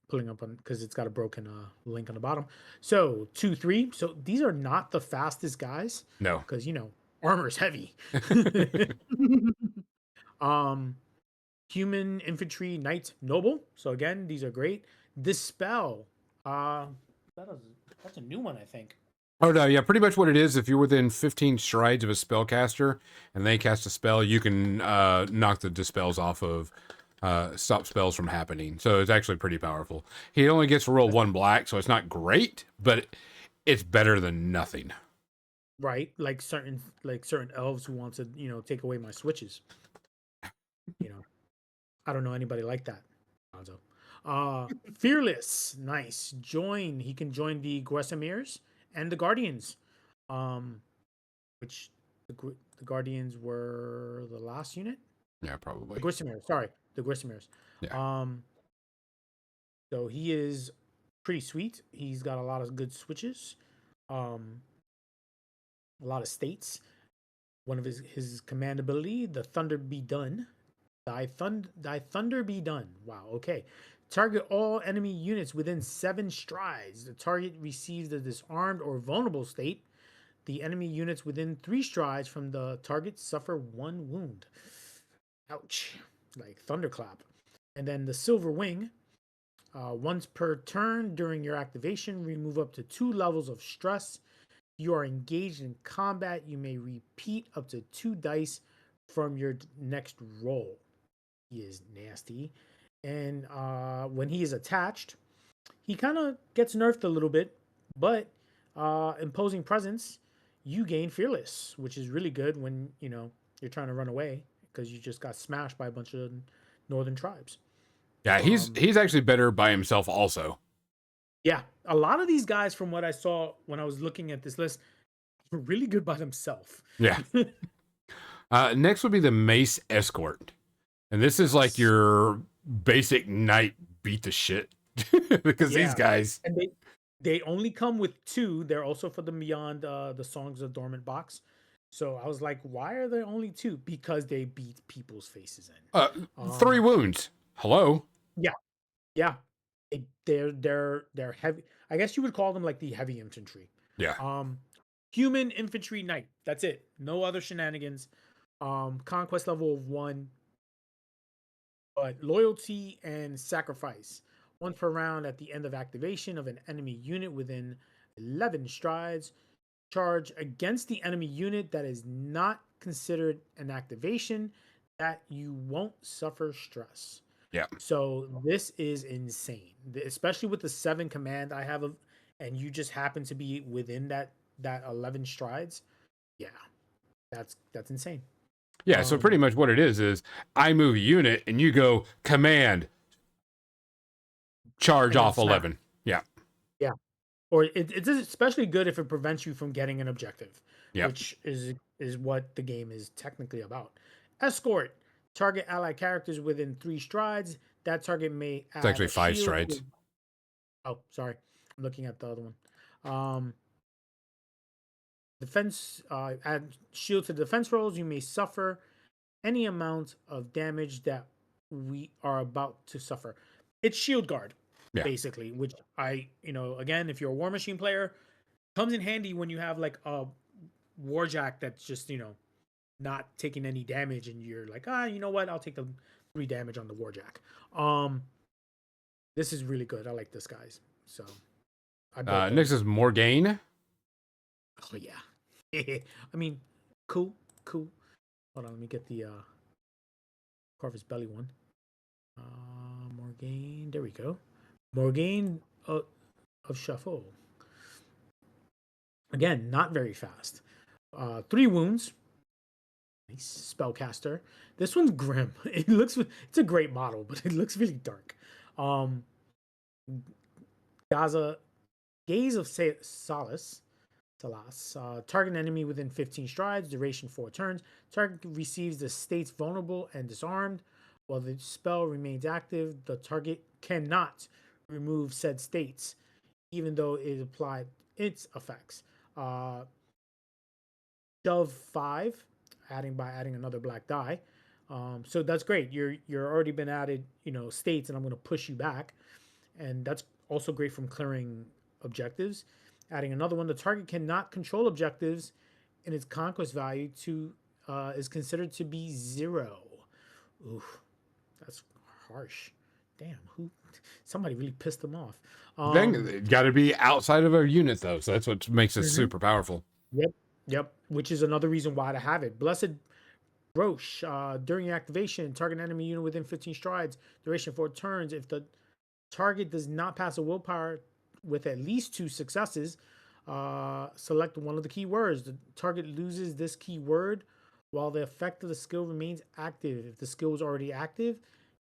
Pulling up on, because it's got a broken link on the bottom. So 2-3. So these are not the fastest guys. No. Because armor is heavy. Human infantry knight noble. So again, these are great. Dispel. That's a new one, I think. Oh no, yeah, pretty much what it is. If you're within 15 strides of a spellcaster and they cast a spell, you can knock the dispels off of, stop spells from happening. So it's actually pretty powerful. He only gets to roll 1 black, so it's not great, but it's better than nothing. Right, like certain elves who want to take away my switches. I don't know anybody like that. Gonzo. Fearless, nice. He can join the Guesamirs and the Guardians. Which the Guardians were the last unit? Yeah, probably. The Guesamirs. Yeah. So he is pretty sweet. He's got a lot of good switches. A lot of states. One of his command ability, the Thunder Be Done. Thy thunder be done. Wow, okay. Target all enemy units within 7 strides. The target receives the disarmed or vulnerable state. The enemy units within 3 strides from the target suffer 1 wound. Ouch. Like thunderclap. And then the Silver Wing. Once per turn during your activation, remove up to 2 levels of stress. You are engaged in combat. You may repeat up to 2 dice from your next roll. He is nasty. And when he is attached, he kind of gets nerfed a little bit, but imposing presence, you gain fearless, which is really good when you're trying to run away because you just got smashed by a bunch of northern tribes. Yeah, he's actually better by himself also. Yeah, a lot of these guys, from what I saw when I was looking at this list, were really good by themselves. Yeah. Next would be the Mace Escort. And this is like your basic knight beat the shit. Because these guys. And they only come with 2. They're also for the Beyond the Songs of Dormant box. So I was like, why are there only 2? Because they beat people's faces in. 3 wounds. Hello? Yeah. They're heavy. I guess you would call them like the heavy infantry. Yeah. Human infantry knight. That's it. No other shenanigans. Conquest level of 1. But loyalty and sacrifice. 1 per round at the end of activation of an enemy unit within 11 strides. Charge against the enemy unit that is not considered an activation, that you won't suffer stress. Yeah. So this is insane, especially with the 7 command I have, and you just happen to be within that 11 strides. Yeah, that's insane. Yeah, so pretty much what it is I move a unit and you go command charge off snap. 11. Yeah. Yeah. Or it's especially good if it prevents you from getting an objective, Yep. which is what the game is technically about. Escort. Target allied characters within 3 strides. That target may add It's actually a 5 shield. strides. Oh, sorry. I'm looking at the other one. Defense, add shield to defense rolls. You may suffer any amount of damage that we are about to suffer. It's shield guard, basically, which again, if you're a War Machine player, comes in handy when you have like a Warjack that's just, not taking any damage and you're like, you know what? I'll take the 3 damage on the Warjack. This is really good. I like this, guys. So Next is Morgaine. Oh yeah. I mean, cool. Hold on, let me get the Corvus Belly one. Morgaine, there we go. Morgaine of Shuffle. Again, not very fast. 3 wounds. Nice spellcaster. This one's grim. It's a great model, but it looks really dark. Gaze of Solace. Target enemy within 15 strides, duration 4 turns. Target receives the states vulnerable and disarmed. While the spell remains active, the target cannot remove said states, even though it applied its effects. Shove 5, adding another black die. So that's great. You're already been added, states, and I'm going to push you back, and that's also great from clearing objectives. Adding another one, the target cannot control objectives, and its conquest value is considered to be 0. Oof, that's harsh. Damn, somebody really pissed them off. Then got to be outside of a unit though, so that's what makes it super powerful. Yep. Which is another reason why to have it. Blessed Roche. During activation, target enemy unit within 15 strides, duration 4 turns. If the target does not pass a willpower with at least 2 successes, select one of the keywords. The target loses this keyword while the effect of the skill remains active. If the skill is already active,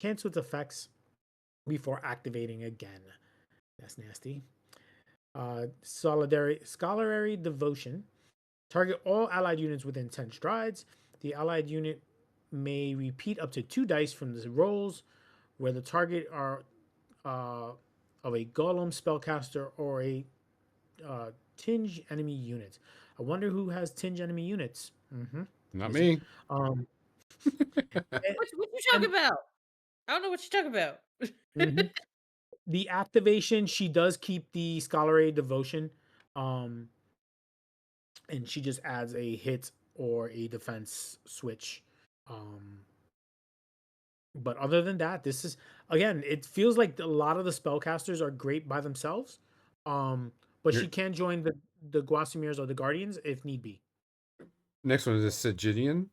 cancel its effects before activating again. That's nasty. Scholarly Devotion. Target all allied units within 10 strides. The allied unit may repeat up to 2 dice from the rolls where the target are of a golem spellcaster or a tinge enemy unit. I wonder who has tinge enemy units. Not me. What you talking about? I don't know what you're talking about. The activation, she does keep the Scholarly Devotion, and she just adds a hit or a defense switch. But other than that, this is, again, it feels like a lot of the spellcasters are great by themselves. But she can join the Guasimirs or the Guardians if need be. Next one is Sigidian.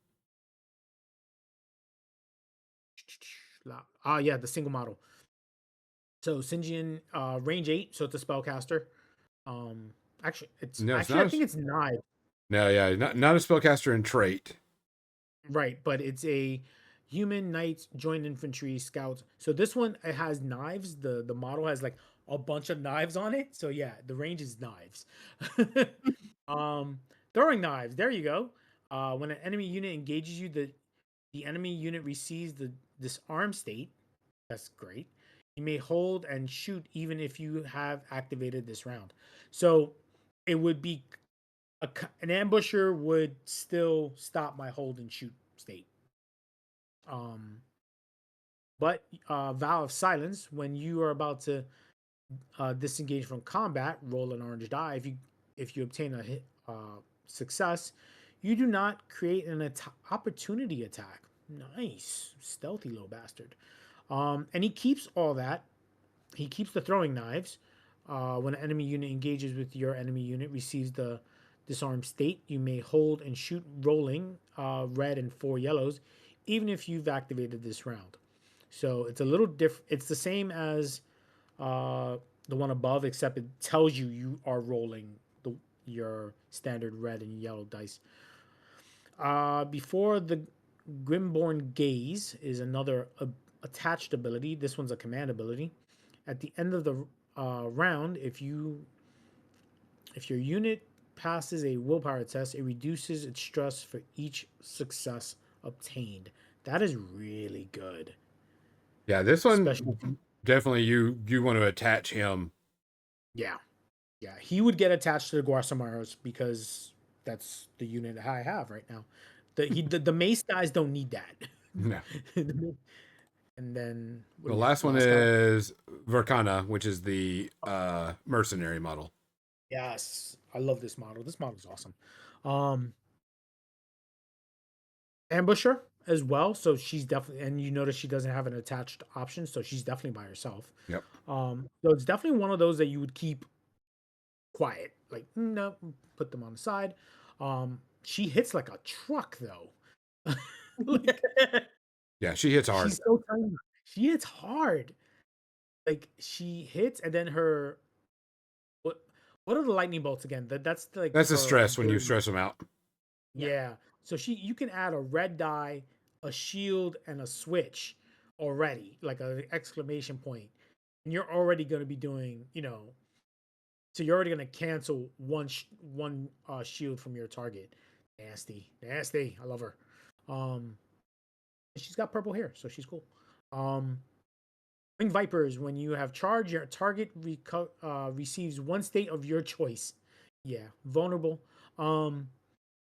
Yeah, the single model. So Sinjian, range 8, so it's a spellcaster. Actually, I think it's 9. No, yeah, not a spellcaster in trait. Right, but it's a human, knights, joint infantry, scouts. So this one, it has knives. The model has like a bunch of knives on it. So yeah, the range is knives. Throwing knives. There you go. When an enemy unit engages you, the enemy unit receives the disarm state. That's great. You may hold and shoot even if you have activated this round. So it would be an ambusher would still stop my hold and shoot state. But Vow of Silence, when you are about to disengage from combat, roll an orange die. If you obtain a hit, success, you do not create an opportunity attack. Nice, stealthy little bastard. And he keeps all that. He keeps the throwing knives. When an enemy unit engages with your enemy unit, receives the disarm state, you may hold and shoot rolling red and 4 yellows, even if you've activated this round. So it's a little different. It's the same as the one above, except it tells you are rolling your standard red and yellow dice. Before the Grimborn Gaze is another attached ability. This one's a command ability. At the end of the round, if your unit passes a willpower test, it reduces its stress for each success obtained. That is really good. Yeah, this Especially, one definitely you want to attach him. yeah, he would get attached to the Guasamaros because that's the unit I have right now. The mace guys don't need that. No. And then The last one is Verkana, which is the mercenary model. Yes, I love this model. This model is awesome. Ambusher as well. So she's definitely, and you notice she doesn't have an attached option, so she's definitely by herself. Yep. So it's definitely one of those that you would keep quiet, like no, put them on the side. She hits like a truck though. Like, Yeah, she hits hard. she's so tiny. She hits hard. Like she hits, and then her what are the lightning bolts again? That's like That's the her stress when you ability. stress them out. Yeah. So you can add a red die, a shield, and a switch already, like an exclamation point, and you're already going to be doing, so you're already going to cancel one shield from your target. Nasty, nasty. I love her. She's got purple hair, so she's cool. Wing Vipers, when you have charge, your target receives one state of your choice. Yeah, vulnerable.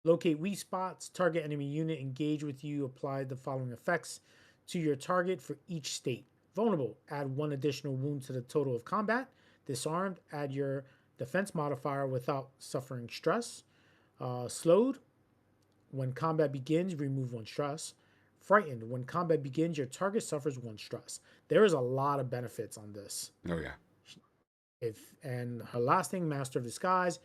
Locate weak spots, target enemy unit, engage with you, apply the following effects to your target for each state. Vulnerable, add one additional wound to the total of combat. Disarmed, add your defense modifier without suffering stress. Slowed, when combat begins, remove one stress. Frightened, when combat begins, your target suffers one stress. There is a lot of benefits on this. Oh yeah. And her last thing, Master of Disguise.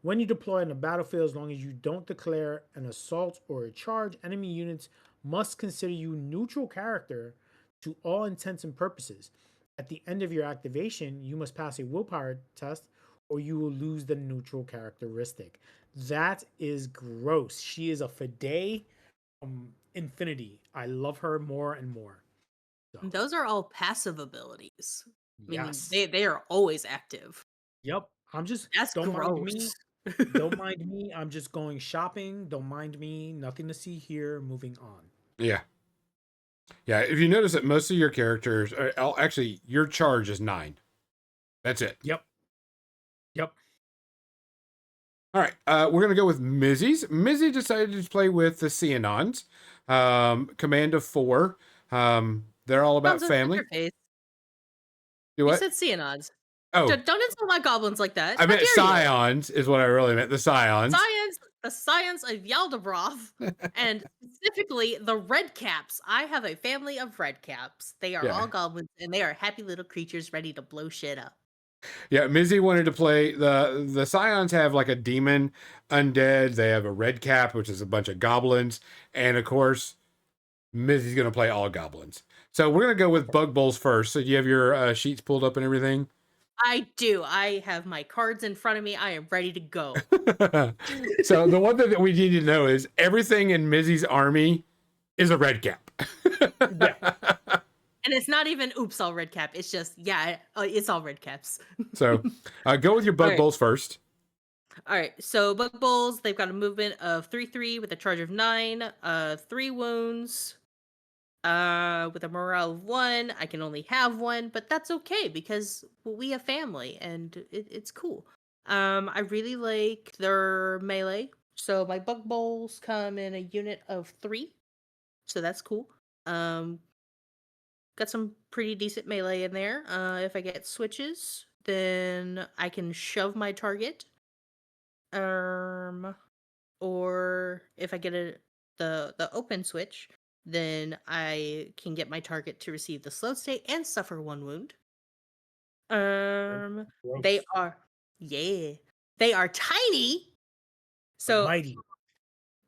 When you deploy in the battlefield, as long as you don't declare an assault or a charge, enemy units must consider you neutral character to all intents and purposes. At the end of your activation, you must pass a willpower test or you will lose the neutral characteristic. That is gross. She is a Fide from Infinity. I love her more and more. So, Those are all passive abilities, meaning yes. they are always active. Yep. I'm just That's don't mind me. gross. Don't mind me. I'm just going shopping. Don't mind me. Nothing to see here. Moving on. Yeah. Yeah. If you notice that most of your characters, actually, your charge is 9. That's it. Yep. All right. We're gonna go with Mizzy's. Mizzy decided to play with the Xenons. Command of 4. They're all about Gonzo, family. shut your face. Do You what? said Xenons. Oh, Don't insult my goblins like that. I How meant dare you? Scions is what I really meant. The Scions. The science of Yaldabaoth, and specifically the red caps. I have a family of red caps. They are Yeah. all goblins, and they are happy little creatures ready to blow shit up. Yeah, Mizzy wanted to play the Scions have like a demon undead. They have a red cap, which is a bunch of goblins, and of course, Mizzy's gonna play all goblins. So we're gonna go with Bug Bowls first. So you have your sheets pulled up and everything. I do. I have my cards in front of me. I am ready to go. So the one thing that we need to know is everything in Mizzy's army is a red cap. Yeah. And it's not even oops all red cap. It's just it's all red caps. So go with your Bug Alright. Bowls first. All right, so Bug Bowls, they've got a movement of 3/3 with a charge of 9, 3 wounds, with a morale of 1. I can only have 1, but that's okay because we have family and it's cool. I really like their melee. So my Bug Bowls come in a unit of 3, so that's cool. Got some pretty decent melee in there. If I get switches, then I can shove my target. Or if I get the open switch, then I can get my target to receive the slow state and suffer 1 wound. They are tiny. So mighty.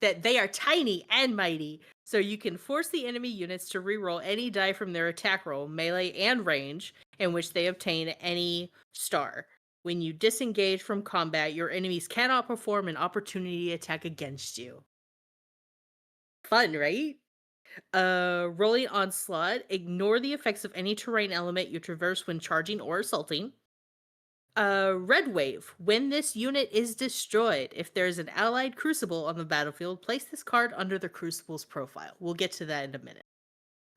that they are tiny and mighty. So you can force the enemy units to reroll any die from their attack roll, melee and range, in which they obtain any star. When you disengage from combat, your enemies cannot perform an opportunity attack against you. Fun, right? Rolling onslaught. Ignore the effects of any terrain element you traverse when charging or assaulting. Red wave. When this unit is destroyed, if there's an allied crucible on the battlefield, place this card under the crucible's profile. We'll get to that in a minute.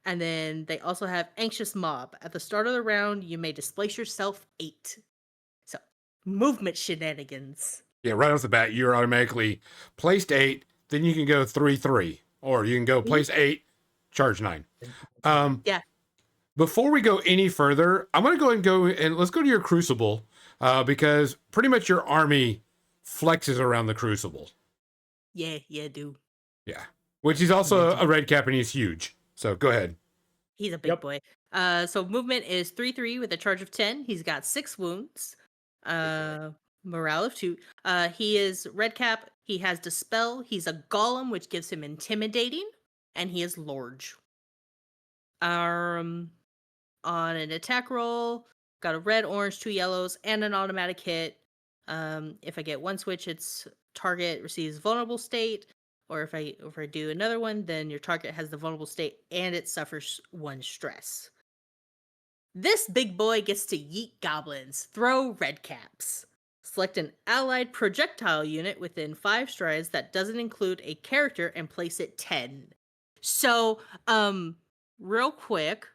And then they also have anxious mob. At the start of the round, you may displace yourself 8. So, movement shenanigans. Yeah, right off the bat, you're automatically placed 8. Then you can go 3-3, or you can go place 8, charge 9. Yeah. Before we go any further, I'm going to and let's go to your crucible, because pretty much your army flexes around the crucible. Yeah, do. Yeah, which is also a red cap and he's huge. So go ahead. He's a big boy. So movement is 3-3 with a charge of 10. He's got 6 wounds. Morale of 2. He is red cap. He has dispel. He's a golem, which gives him intimidating, and he is large. On an attack roll, got a red, orange, 2 yellows, and an automatic hit. If I get one switch, its target receives vulnerable state. Or if I do another one, then your target has the vulnerable state and it suffers 1 stress. This big boy gets to yeet goblins, throw red caps. Select an allied projectile unit within 5 strides that doesn't include a character and place it 10. So, real quick,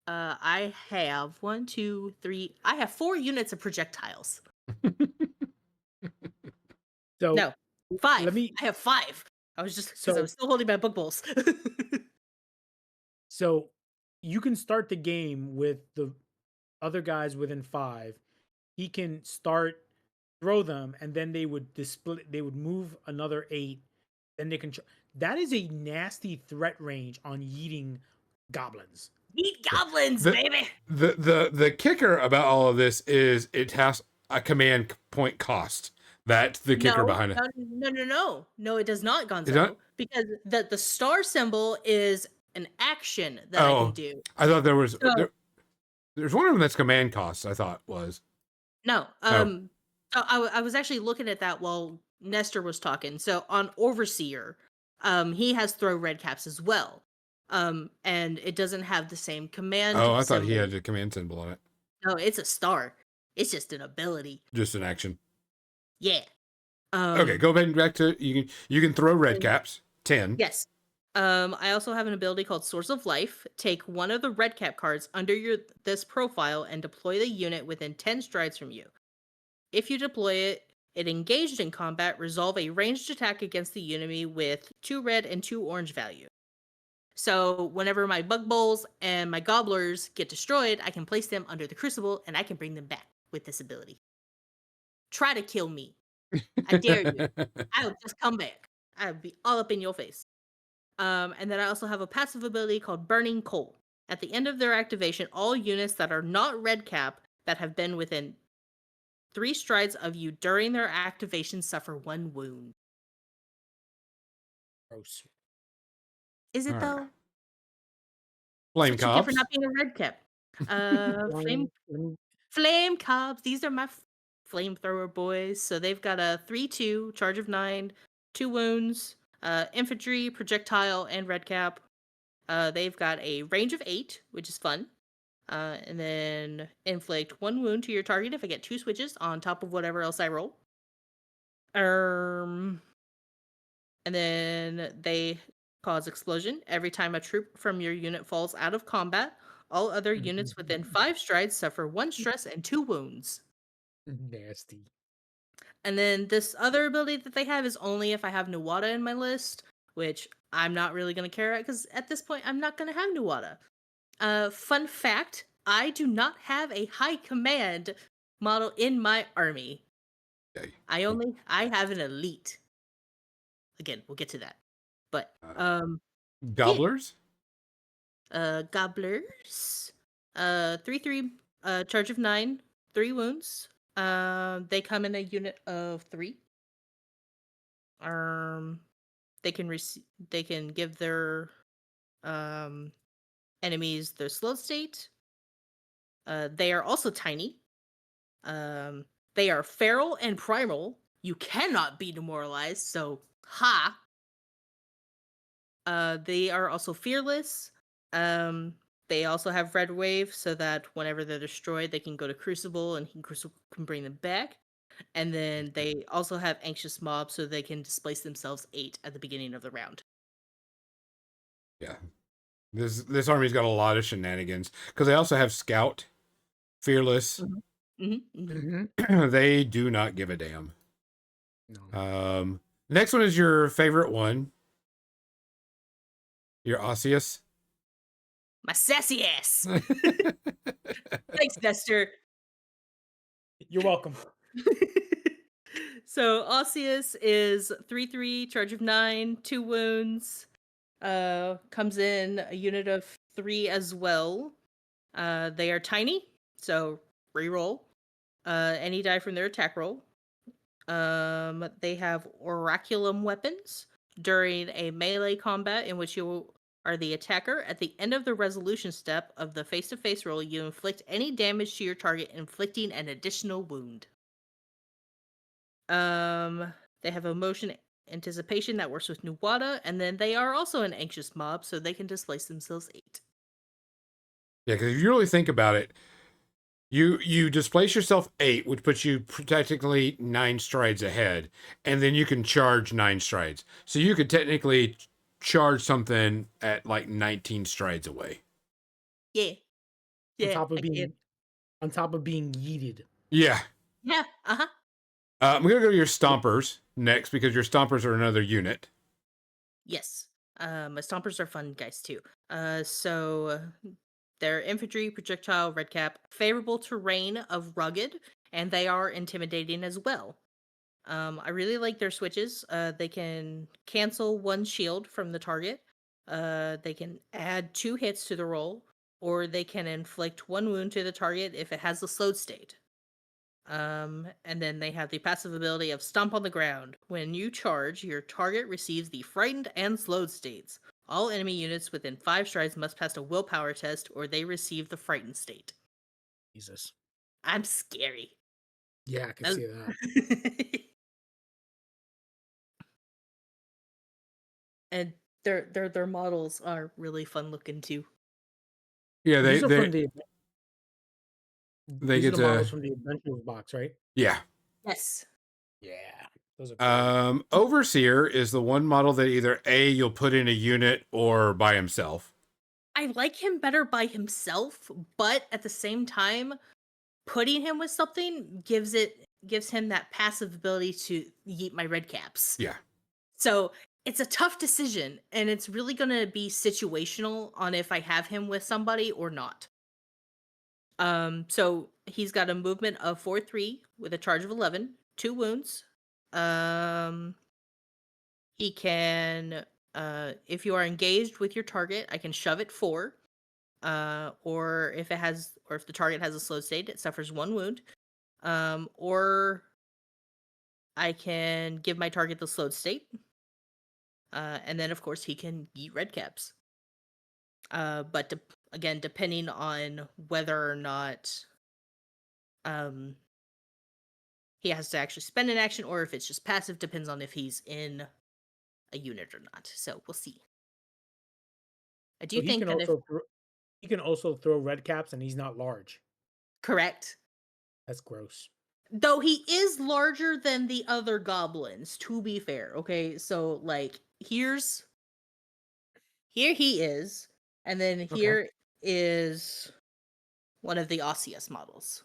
I have 1, 2, 3. I have 4 units of projectiles. So No, 5. I have 5. I was just because I was still holding my book bowls. So you can start the game with the other guys within 5. He can start, throw them, and then they would display. They would move another 8. Then they can. That is a nasty threat range on yeeting goblins. Yeet goblins, baby. The kicker about all of this is it has a command point cost. That's the kicker behind it. No, it does not, Gonzo. Because the star symbol is an action that I can do. I thought there was there's one of them that's command costs, I thought was. No. I was actually looking at that while Nestor was talking. So on Overseer, he has throw red caps as well. And it doesn't have the same command. Oh, I thought he had a command symbol on it. No, it's a star. It's just an ability. Just an action. Yeah. Okay, go back to you can throw red caps 10. Yes. I also have an ability called Source of Life. Take one of the red cap cards under this profile and deploy the unit within 10 strides from you. If you deploy it engaged in combat, resolve a ranged attack against the enemy with 2 red and 2 orange value. So whenever my bug bowls and my gobblers get destroyed, I can place them under the crucible and I can bring them back with this ability. Try to kill me. I dare you. I will just come back. I'll be all up in your face. And then I also have a passive ability called Burning Coal. At the end of their activation, all units that are not red cap that have been within 3 strides of you during their activation suffer 1 wound. Gross. Is it though? Flame cobs. For not being a red cap. Flame cobs. These are my flamethrower boys. So they've got a 3-2, charge of 9, 2 wounds, infantry, projectile, and red cap. They've got a range of 8, which is fun. And then inflict 1 wound to your target if I get 2 switches on top of whatever else I roll. And then they cause explosion every time a troop from your unit falls out of combat. All other units within 5 strides suffer 1 stress and 2 wounds. Nasty. And then this other ability that they have is only if I have Nuwata in my list, which I'm not really going to care at because at this point I'm not going to have Nuwata. Fun fact, I do not have a high command model in my army. Okay. I have an elite. Again, we'll get to that. But gobblers? Gobblers. 3-3, charge of 9, 3 wounds. They come in a unit of 3. They can give their enemies their slow state. They are also tiny. They are feral and primal. You cannot be demoralized, so ha. They are also fearless. They also have red wave, so that whenever they're destroyed, they can go to Crucible, and Crucible can bring them back. And then they also have anxious mob, so they can displace themselves 8 at the beginning of the round. Yeah. This army's got a lot of shenanigans because they also have scout, fearless. They do not give a damn. No. Next one is your favorite one. Your Osseous. My sassy ass. Thanks, Nestor. You're welcome. So Osseous is 3/3, charge of 9, 2 wounds. Comes in a unit of 3 as well. They are tiny, so reroll any die from their attack roll. They have oraculum weapons. During a melee combat in which you are the attacker, at the end of the resolution step of the face-to-face roll, you inflict any damage to your target, inflicting an additional wound. They have emotion anticipation that works with Nuwada, and then they are also an anxious mob, so they can displace themselves 8. Yeah, because if you really think about it, you displace yourself 8, which puts you technically 9 strides ahead, and then you can charge 9 strides. So you could technically charge something at like 19 strides away. Yeah. On top of being yeeted. Yeah. Yeah. I'm gonna go to your stompers next because your stompers are another unit. Yes. My stompers are fun guys too. So they're infantry, projectile, red cap, favorable terrain of rugged, and they are intimidating as well. I really like their switches. They can cancel 1 shield from the target. They can add 2 hits to the roll, or they can inflict 1 wound to the target if it has a slowed state. And then they have the passive ability of Stomp on the Ground. When you charge, your target receives the frightened and slowed states. All enemy units within 5 strides must pass a willpower test, or they receive the frightened state. Jesus. I'm scary. Yeah, I can see that. And their models are really fun looking too. Yeah, These are from they these get are the models to from the Adventures box, right? yeah. Yes. Yeah. Those are cool. Overseer is the one model that either A, you'll put in a unit or by himself. I like him better by himself, but at the same time, putting him with something gives him that passive ability to yeet my red caps. Yeah. So it's a tough decision, and it's really gonna be situational on if I have him with somebody or not. So he's got a movement of 4/3 with a charge of 11, 2 wounds. He can, if you are engaged with your target, I can shove it 4. Or if the target has a slow state, it suffers 1 wound. Or I can give my target the slowed state. And then of course he can yeet red caps. But again, depending on whether or not he has to actually spend an action, or if it's just passive, depends on if he's in a unit or not. So we'll see. I do So think that he can also throw red caps, and he's not large. correct. That's gross. Though he is larger than the other goblins, to be fair. Okay, so like here he is, and then here is one of the Osseous models.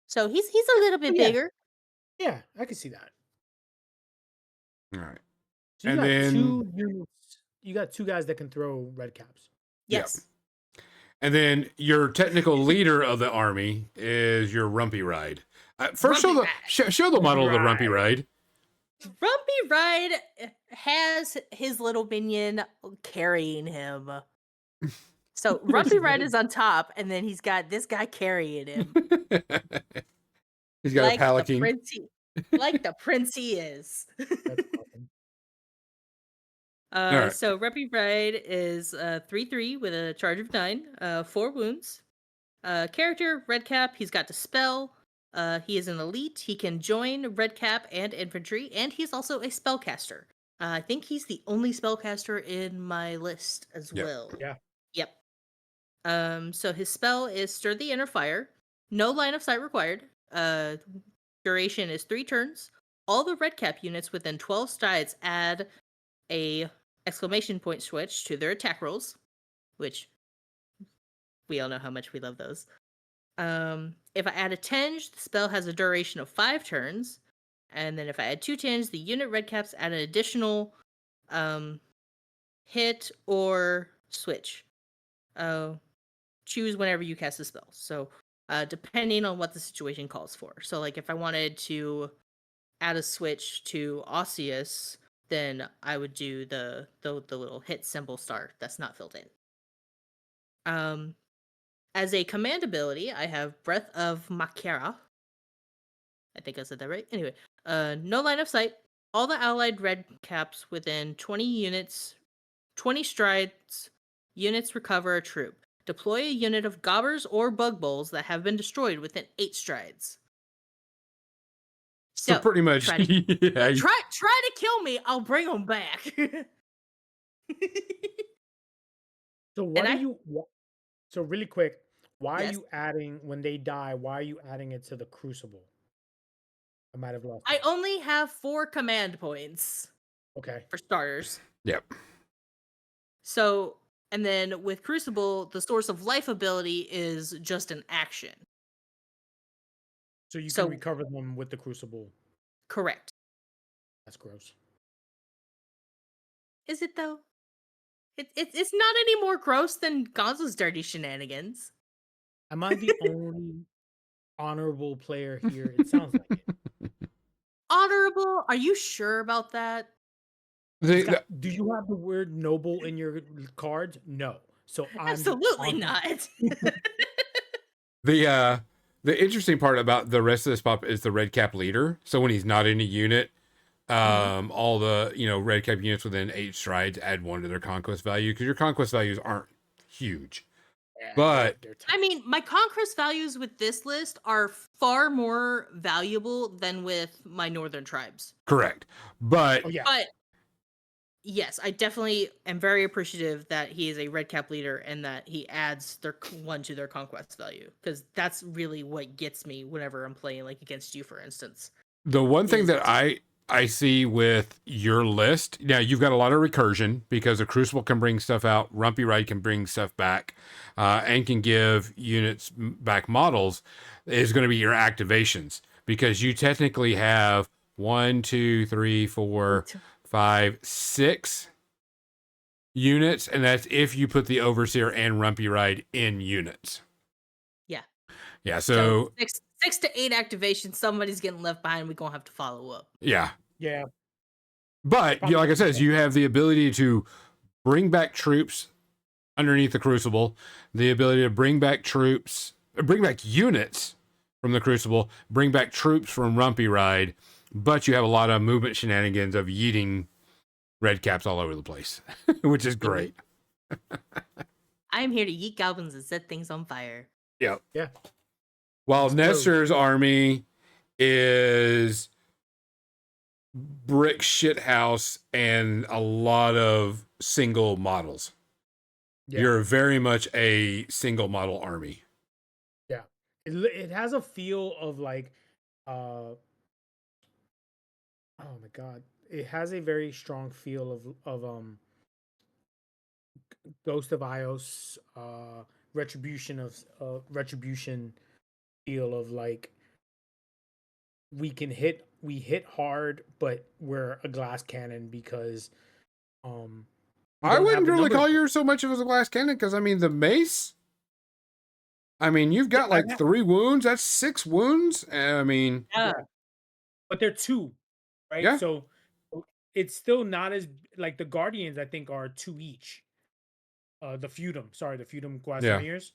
So he's a little bit bigger. Yeah, I can see that. All right. So you And got then 2 units. You got 2 guys that can throw red caps. Yes. And then your technical leader of the army is your Rumpy Ride. First, show the model of the Rumpy Ride. Rumpy Ride has his little minion carrying him. So Rumpy Ride is on top, and then he's got this guy carrying him. He's got like a palanquin. Like the prince he is. That's awesome. Right. So Rumpy Ride is 3/3 with a charge of 9, 4 wounds. Character, red cap, he's got Dispel. He is an elite. He can join red cap and infantry, and he's also a spellcaster. I think he's the only spellcaster in my list as Yep. well. Yeah. Yep. So his spell is Stir the Inner Fire. No line of sight required. Duration is 3 turns. All the red cap units within 12 strides add a exclamation point switch to their attack rolls, which we all know how much we love those. If I add a tinge, the spell has a duration of 5 turns. And then if I add 2 tinge, the unit red caps add an additional hit or switch. Choose whenever you cast a spell. So depending on what the situation calls for. So like if I wanted to add a switch to Osseous, then I would do the little hit symbol star that's not filled in. As a command ability, I have Breath of Makera. I think I said that right. Anyway, no line of sight. All the allied red caps within 20 strides, units recover a troop. Deploy a unit of gobbers or bug bowls that have been destroyed within 8 strides. So pretty much, try to, yeah. try to kill me. I'll bring them back. So So really quick, why are Yes. you adding when they die? Why are you adding it to the Crucible? I might have lost. I that. only have 4 command points Okay. for starters. Yep. So, and then with Crucible, the Source of Life ability is just an action. So you So- can recover them with the Crucible. Correct. That's gross. Is it though? It's not any more gross than Gonzo's dirty shenanigans. Am I the only honorable player here? It sounds like it. Honorable? Are you sure about that? Do you have the word noble in your cards? No. So I'm Absolutely not. the interesting part about the rest of this pop is the red cap leader. So when he's not in a unit, all the red cap units within 8 strides add 1 to their conquest value, because your conquest values aren't huge. Yeah, But they're I mean, my conquest values with this list are far more valuable than with my northern tribes. correct. But Oh yeah. But yes, I definitely am very appreciative that he is a red cap leader and that he adds their 1 to their conquest value, because that's really what gets me whenever I'm playing like against you, for instance. the one thing that I see with your list, now you've got a lot of recursion because the Crucible can bring stuff out, Rumpy Ride can bring stuff back, and can give units back models, is going to be your activations, because you technically have 1, 2, 3, 4, 5, 6 units, and that's if you put the Overseer and Rumpy Ride in units. Yeah, so 6 to 8 activations, somebody's getting left behind. We're gonna have to follow up. yeah. Yeah. But like I said, you have the ability to bring back troops underneath the Crucible, the ability to bring back units from the Crucible, bring back troops from Rumpy Ride, but you have a lot of movement shenanigans of yeeting red caps all over the place, which is great. I'm here to yeet goblins and set things on fire. Yep. Yeah. While Explode. Nestor's army is brick shithouse and a lot of single models. Yeah. You're very much a single model army. Yeah. It has a feel of like oh my god. It has a very strong feel of Ghost of Ios, Retribution feel of like we hit hard, but we're a glass cannon because we I don't wouldn't have the really numbers. call yours so much of as a glass cannon, because I mean the mace. I mean, you've got Yeah, like 3 wounds. That's 6 wounds. I mean, Yeah. But they're 2, right? Yeah. So it's still not as like the Guardians. I think are 2 each. The Feudum Guasaniers.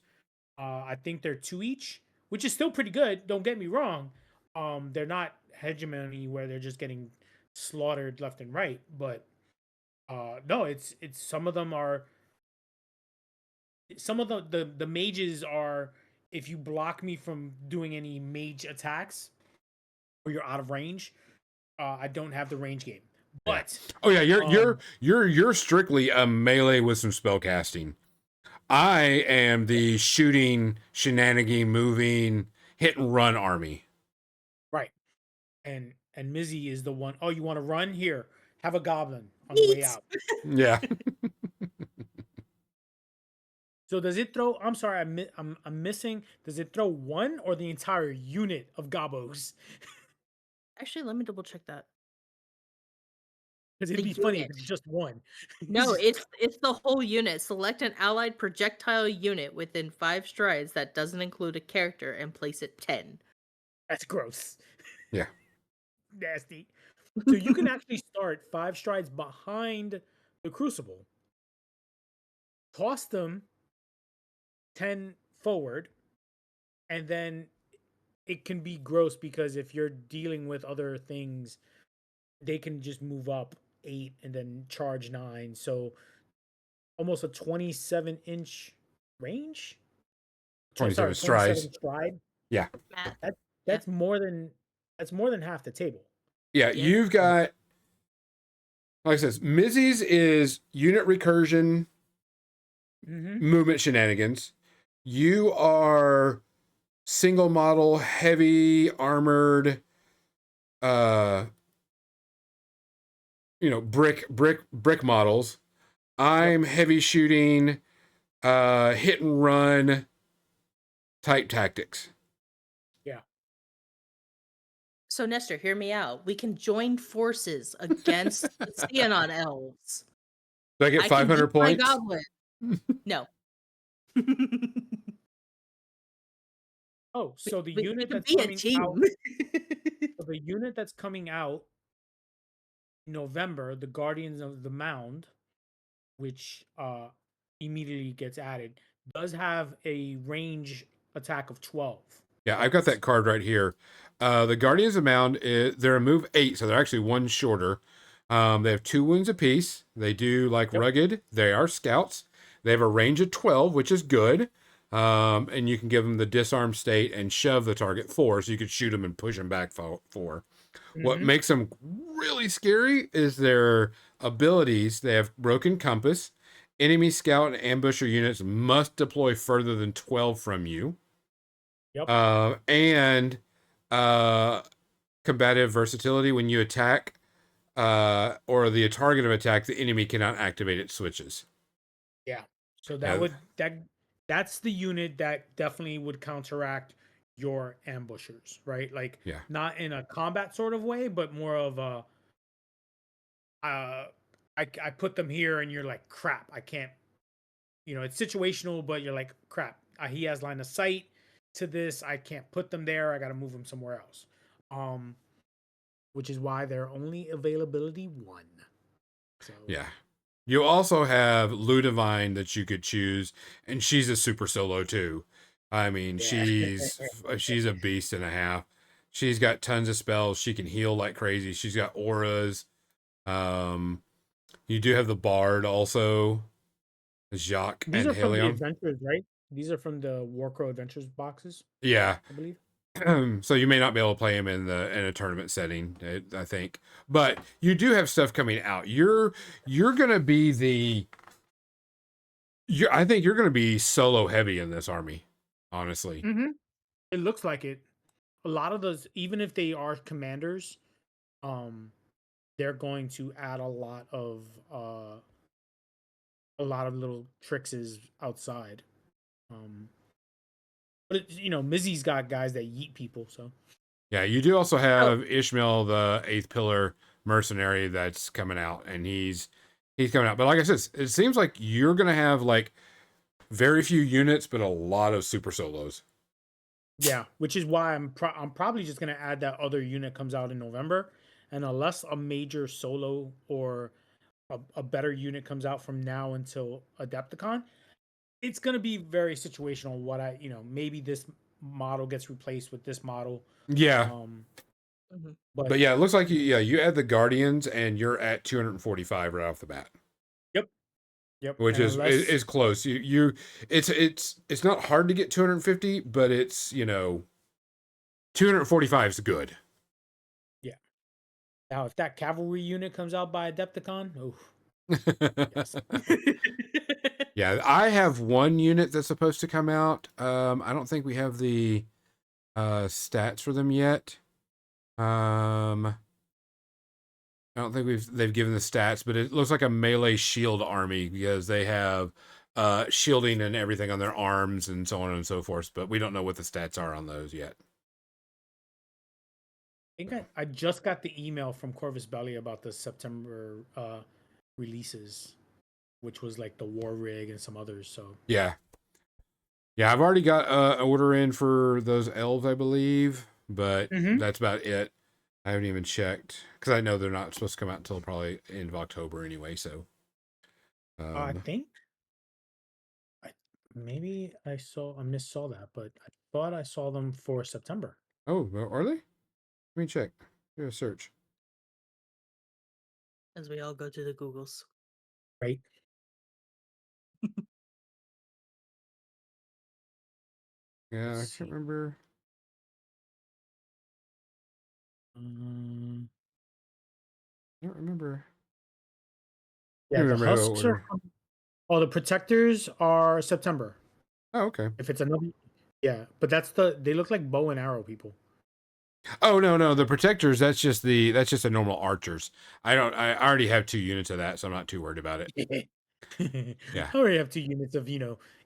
I think they're 2 each, which is still pretty good. Don't get me wrong. They're not hegemony where they're just getting slaughtered left and right, but no, it's some of the mages are, if you block me from doing any mage attacks or you're out of range, I don't have the range game. But Oh yeah, you're strictly a melee with some spell casting. I am the shooting, shenanigan, moving, hit and run army. right, and Mizzy is the one. Oh, you want to run? Here, have a goblin on the way Yeet. out. Yeah. So does it throw? I'm sorry, I'm missing. Does it throw one or the entire unit of gobos? Actually, let me double check that. Because it'd The be funny if unit. it's just one. No, it's the whole unit. Select an allied projectile unit within 5 strides that doesn't include a character and place it 10. That's gross. Yeah. Nasty. So you can actually start 5 strides behind the crucible, toss them 10 forward, and then it can be gross because if you're dealing with other things, they can just move up 8 and then charge 9. So almost a 27-inch range. 27 strides. 27 stride. Yeah. Matt, That yeah, that's more than half the table. Yeah, Yeah. you've got, like I says, Mizzy's is unit recursion, Mm-hmm. movement shenanigans. You are single model, heavy armored, brick models. I'm heavy shooting, hit and run type tactics. Yeah. So Nestor, hear me out. We can join forces against the Xenon elves. Do I get I can 500 beat my points? goblin. No. Oh, so the we unit can that's be a coming team. out, so the unit that's coming out in November, the Guardians of the Mound, which immediately gets added, does have a range attack of 12. Yeah, I've got that card right here. The Guardians of Mound, they're a move 8, so they're actually one shorter. They have 2 wounds apiece. They do like rugged. They are scouts. They have a range of 12, which is good. And you can give them the disarm state and shove the target 4, so you could shoot them and push them back 4. What makes them really scary is their abilities. They have broken compass. Enemy scout and ambusher units must deploy further than 12 from you. Yep. And combative versatility. When you attack or the target of attack, the enemy cannot activate its switches. Yeah. So Yeah. that's the unit that definitely would counteract your ambushers, right? Like Yeah. not in a combat sort of way, but more of a I put them here and you're like, crap, I can't, it's situational, but you're like, crap, he has line of sight to this. I can't put them there. I got to move them somewhere else. Which is why they're only availability 1. So Yeah. You also have Ludivine that you could choose, and she's a super solo too. I mean, Yeah. she's a beast and a half. She's got tons of spells. She can heal like crazy. She's got auras. You do have the Bard also, Jacques These and are from the Helion. adventures, right? These are from the Warcrow Adventures boxes, Yeah. I believe. So you may not be able to play him in a tournament setting, I think, but you do have stuff coming out. You're gonna be I think you're gonna be solo heavy in this army, honestly. Mm-hmm. It looks like it. A lot of those, even if they are commanders, they're going to add a lot of little tricks outside. But Mizzy's got guys that yeet people, so Yeah, you do also have Ishmael, the 8th pillar mercenary, that's coming out, and he's coming out. But like I said, it seems like you're gonna have like very few units, but a lot of super solos. yeah, which is why I'm probably just gonna add that other unit comes out in November, and unless a major solo or a better unit comes out from now until Adepticon, it's gonna be very situational. What maybe this model gets replaced with this model. Yeah. But But yeah, it looks like you add the Guardians and you're at 245 right off the bat. Yep. Which and is close. It's not hard to get 250, but it's 245 is good. Yeah. Now, if that cavalry unit comes out by Adepticon, oh yes. Yeah, I have one unit that's supposed to come out. I don't think we have the stats for them yet. I don't think they've given the stats, but it looks like a melee shield army because they have shielding and everything on their arms and so on and so forth. But we don't know what the stats are on those yet. I think I just got the email from Corvus Belli about the September releases, which was like the War Rig and some others. So Yeah, I've already got an order in for those elves, I believe, but that's about it. I haven't even checked because I know they're not supposed to come out until probably end of October anyway. So I think maybe I missaw that, but I thought I saw them for September. oh, well, are they? Let me check. Do a search. As we all go to the Googles. Right. Yeah, Let's I can't see. remember. I don't remember. I Yeah, don't the remember who I husks are. ordered. Oh, the protectors are September. Oh, okay. If it's another, yeah, but they look like bow and arrow people. Oh no, the protectors. That's just the normal archers. I already have 2 units of that, so I'm not too worried about it. Yeah. I already have 2 units of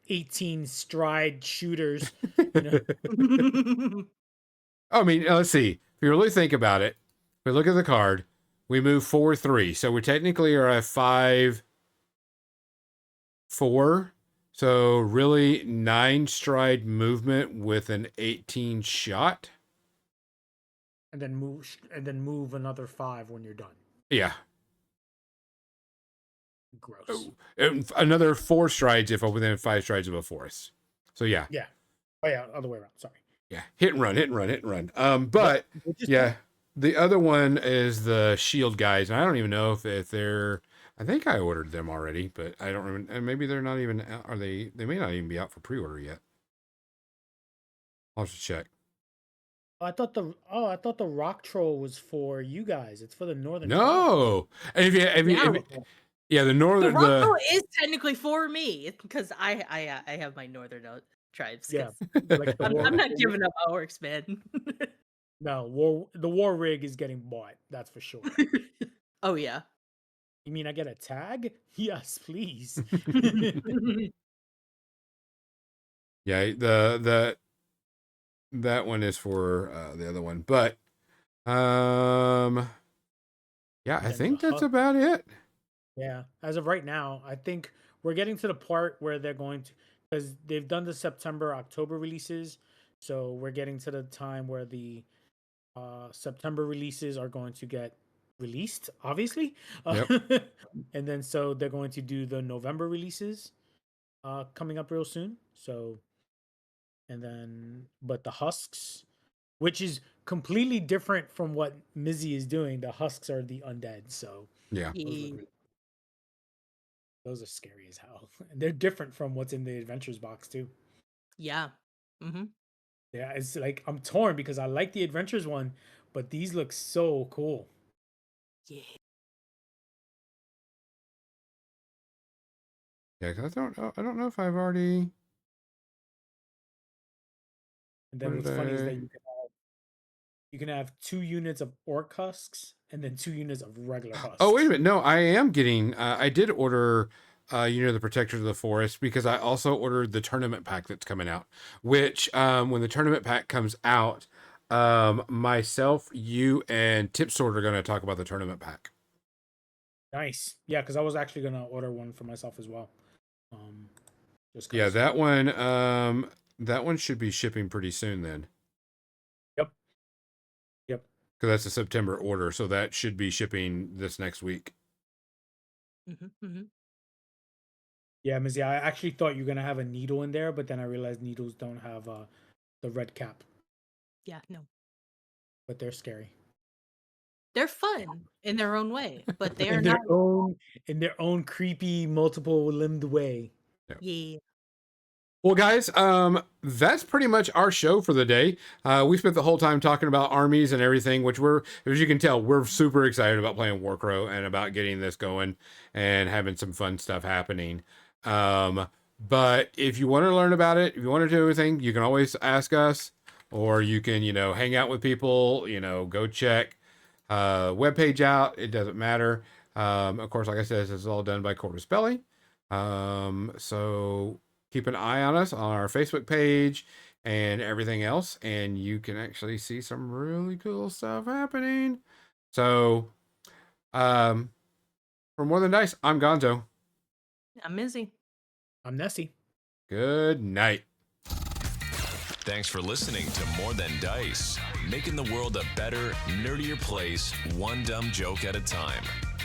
18 stride shooters. You know, I mean, let's see. If you really think about it, we look at the card. We move 4-3, so we technically are at 5-4. So really 9 stride movement with an 18 shot. and then move another 5 when you're done. Yeah. Gross. And another 4 strides if I'm within 5 strides of a forest. So yeah. Yeah. Oh yeah, other way around. Sorry. Yeah. Hit and run. But yeah, the other one is the shield guys, and I don't even know if they're. I think I ordered them already, but I don't remember. And maybe they're not even. Are they? They may not even be out for pre-order yet. I'll have to check. I thought the rock troll was for you guys. It's for the northern. No, and yeah, the The northern Warcrow is technically for me because I have my northern tribes. Yeah, 'Cause like the I'm not giving up orcs, man. No, the war rig is getting bought. That's for sure. Oh yeah. You mean I get a tag? Yes, please. Yeah, that one is for the other one, but yeah, I Then think the that's about it. Yeah, as of right now, I think we're getting to the part where they're going to, because they've done the September, October releases. So we're getting to the time where the September releases are going to get released, obviously. Yep. And then so they're going to do the November releases coming up real soon. So, and then, but the Husks, which is completely different from what Mizzy is doing, the Husks are the undead. So, Yeah. those are scary as hell. And they're different from what's in the adventures box too. Yeah. Mm-hmm. Yeah, it's like I'm torn because I like the adventures one, but these look so cool. Yeah. Yeah, 'cause I don't know if I've already. And then What what's did funny is I- that you can have 2 units of orc husks and then 2 units of regular husks. Oh, wait a minute. No, I am getting. I did order. The Protectors of the Forest because I also ordered the tournament pack that's coming out. Which, when the tournament pack comes out, myself, you, and Tipsword are going to talk about the tournament pack. Nice. Yeah, because I was actually gonna order one for myself as well. Just 'cause. Yeah, that one should be shipping pretty soon then. Yep. Because that's a September order, so that should be shipping this next week. Mm-hmm. Mm-hmm. Yeah, Mizzy, I actually thought you were gonna have a needle in there, but then I realized needles don't have the red cap, Yeah. No. but they're scary. They're fun in their own way, but they are In not. their own creepy multiple limbed way. Yeah. Well, guys, that's pretty much our show for the day. We spent the whole time talking about armies and everything, which as you can tell, we're super excited about playing Warcrow and about getting this going and having some fun stuff happening. But if you want to learn about it, if you want to do anything, you can always ask us, or you can, hang out with people, go check webpage out. It doesn't matter. Of course, like I said, this is all done by Cordis Belli. So keep an eye on us on our Facebook page and everything else, and you can actually see some really cool stuff happening. So, for More Than Dice, I'm Gonzo. I'm Mizzy. I'm Nessie. Good night. Thanks for listening to More Than Dice, making the world a better, nerdier place, one dumb joke at a time.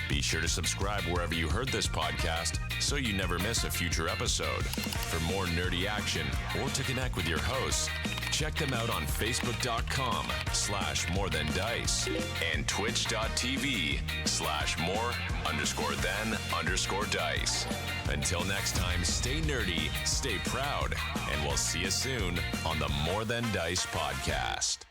Be sure to subscribe wherever you heard this podcast so you never miss a future episode. For more nerdy action or to connect with your hosts, check them out on Facebook.com/morethandice and Twitch.tv/more_than_dice. Until next time, stay nerdy, stay proud, and we'll see you soon on the More Than Dice podcast.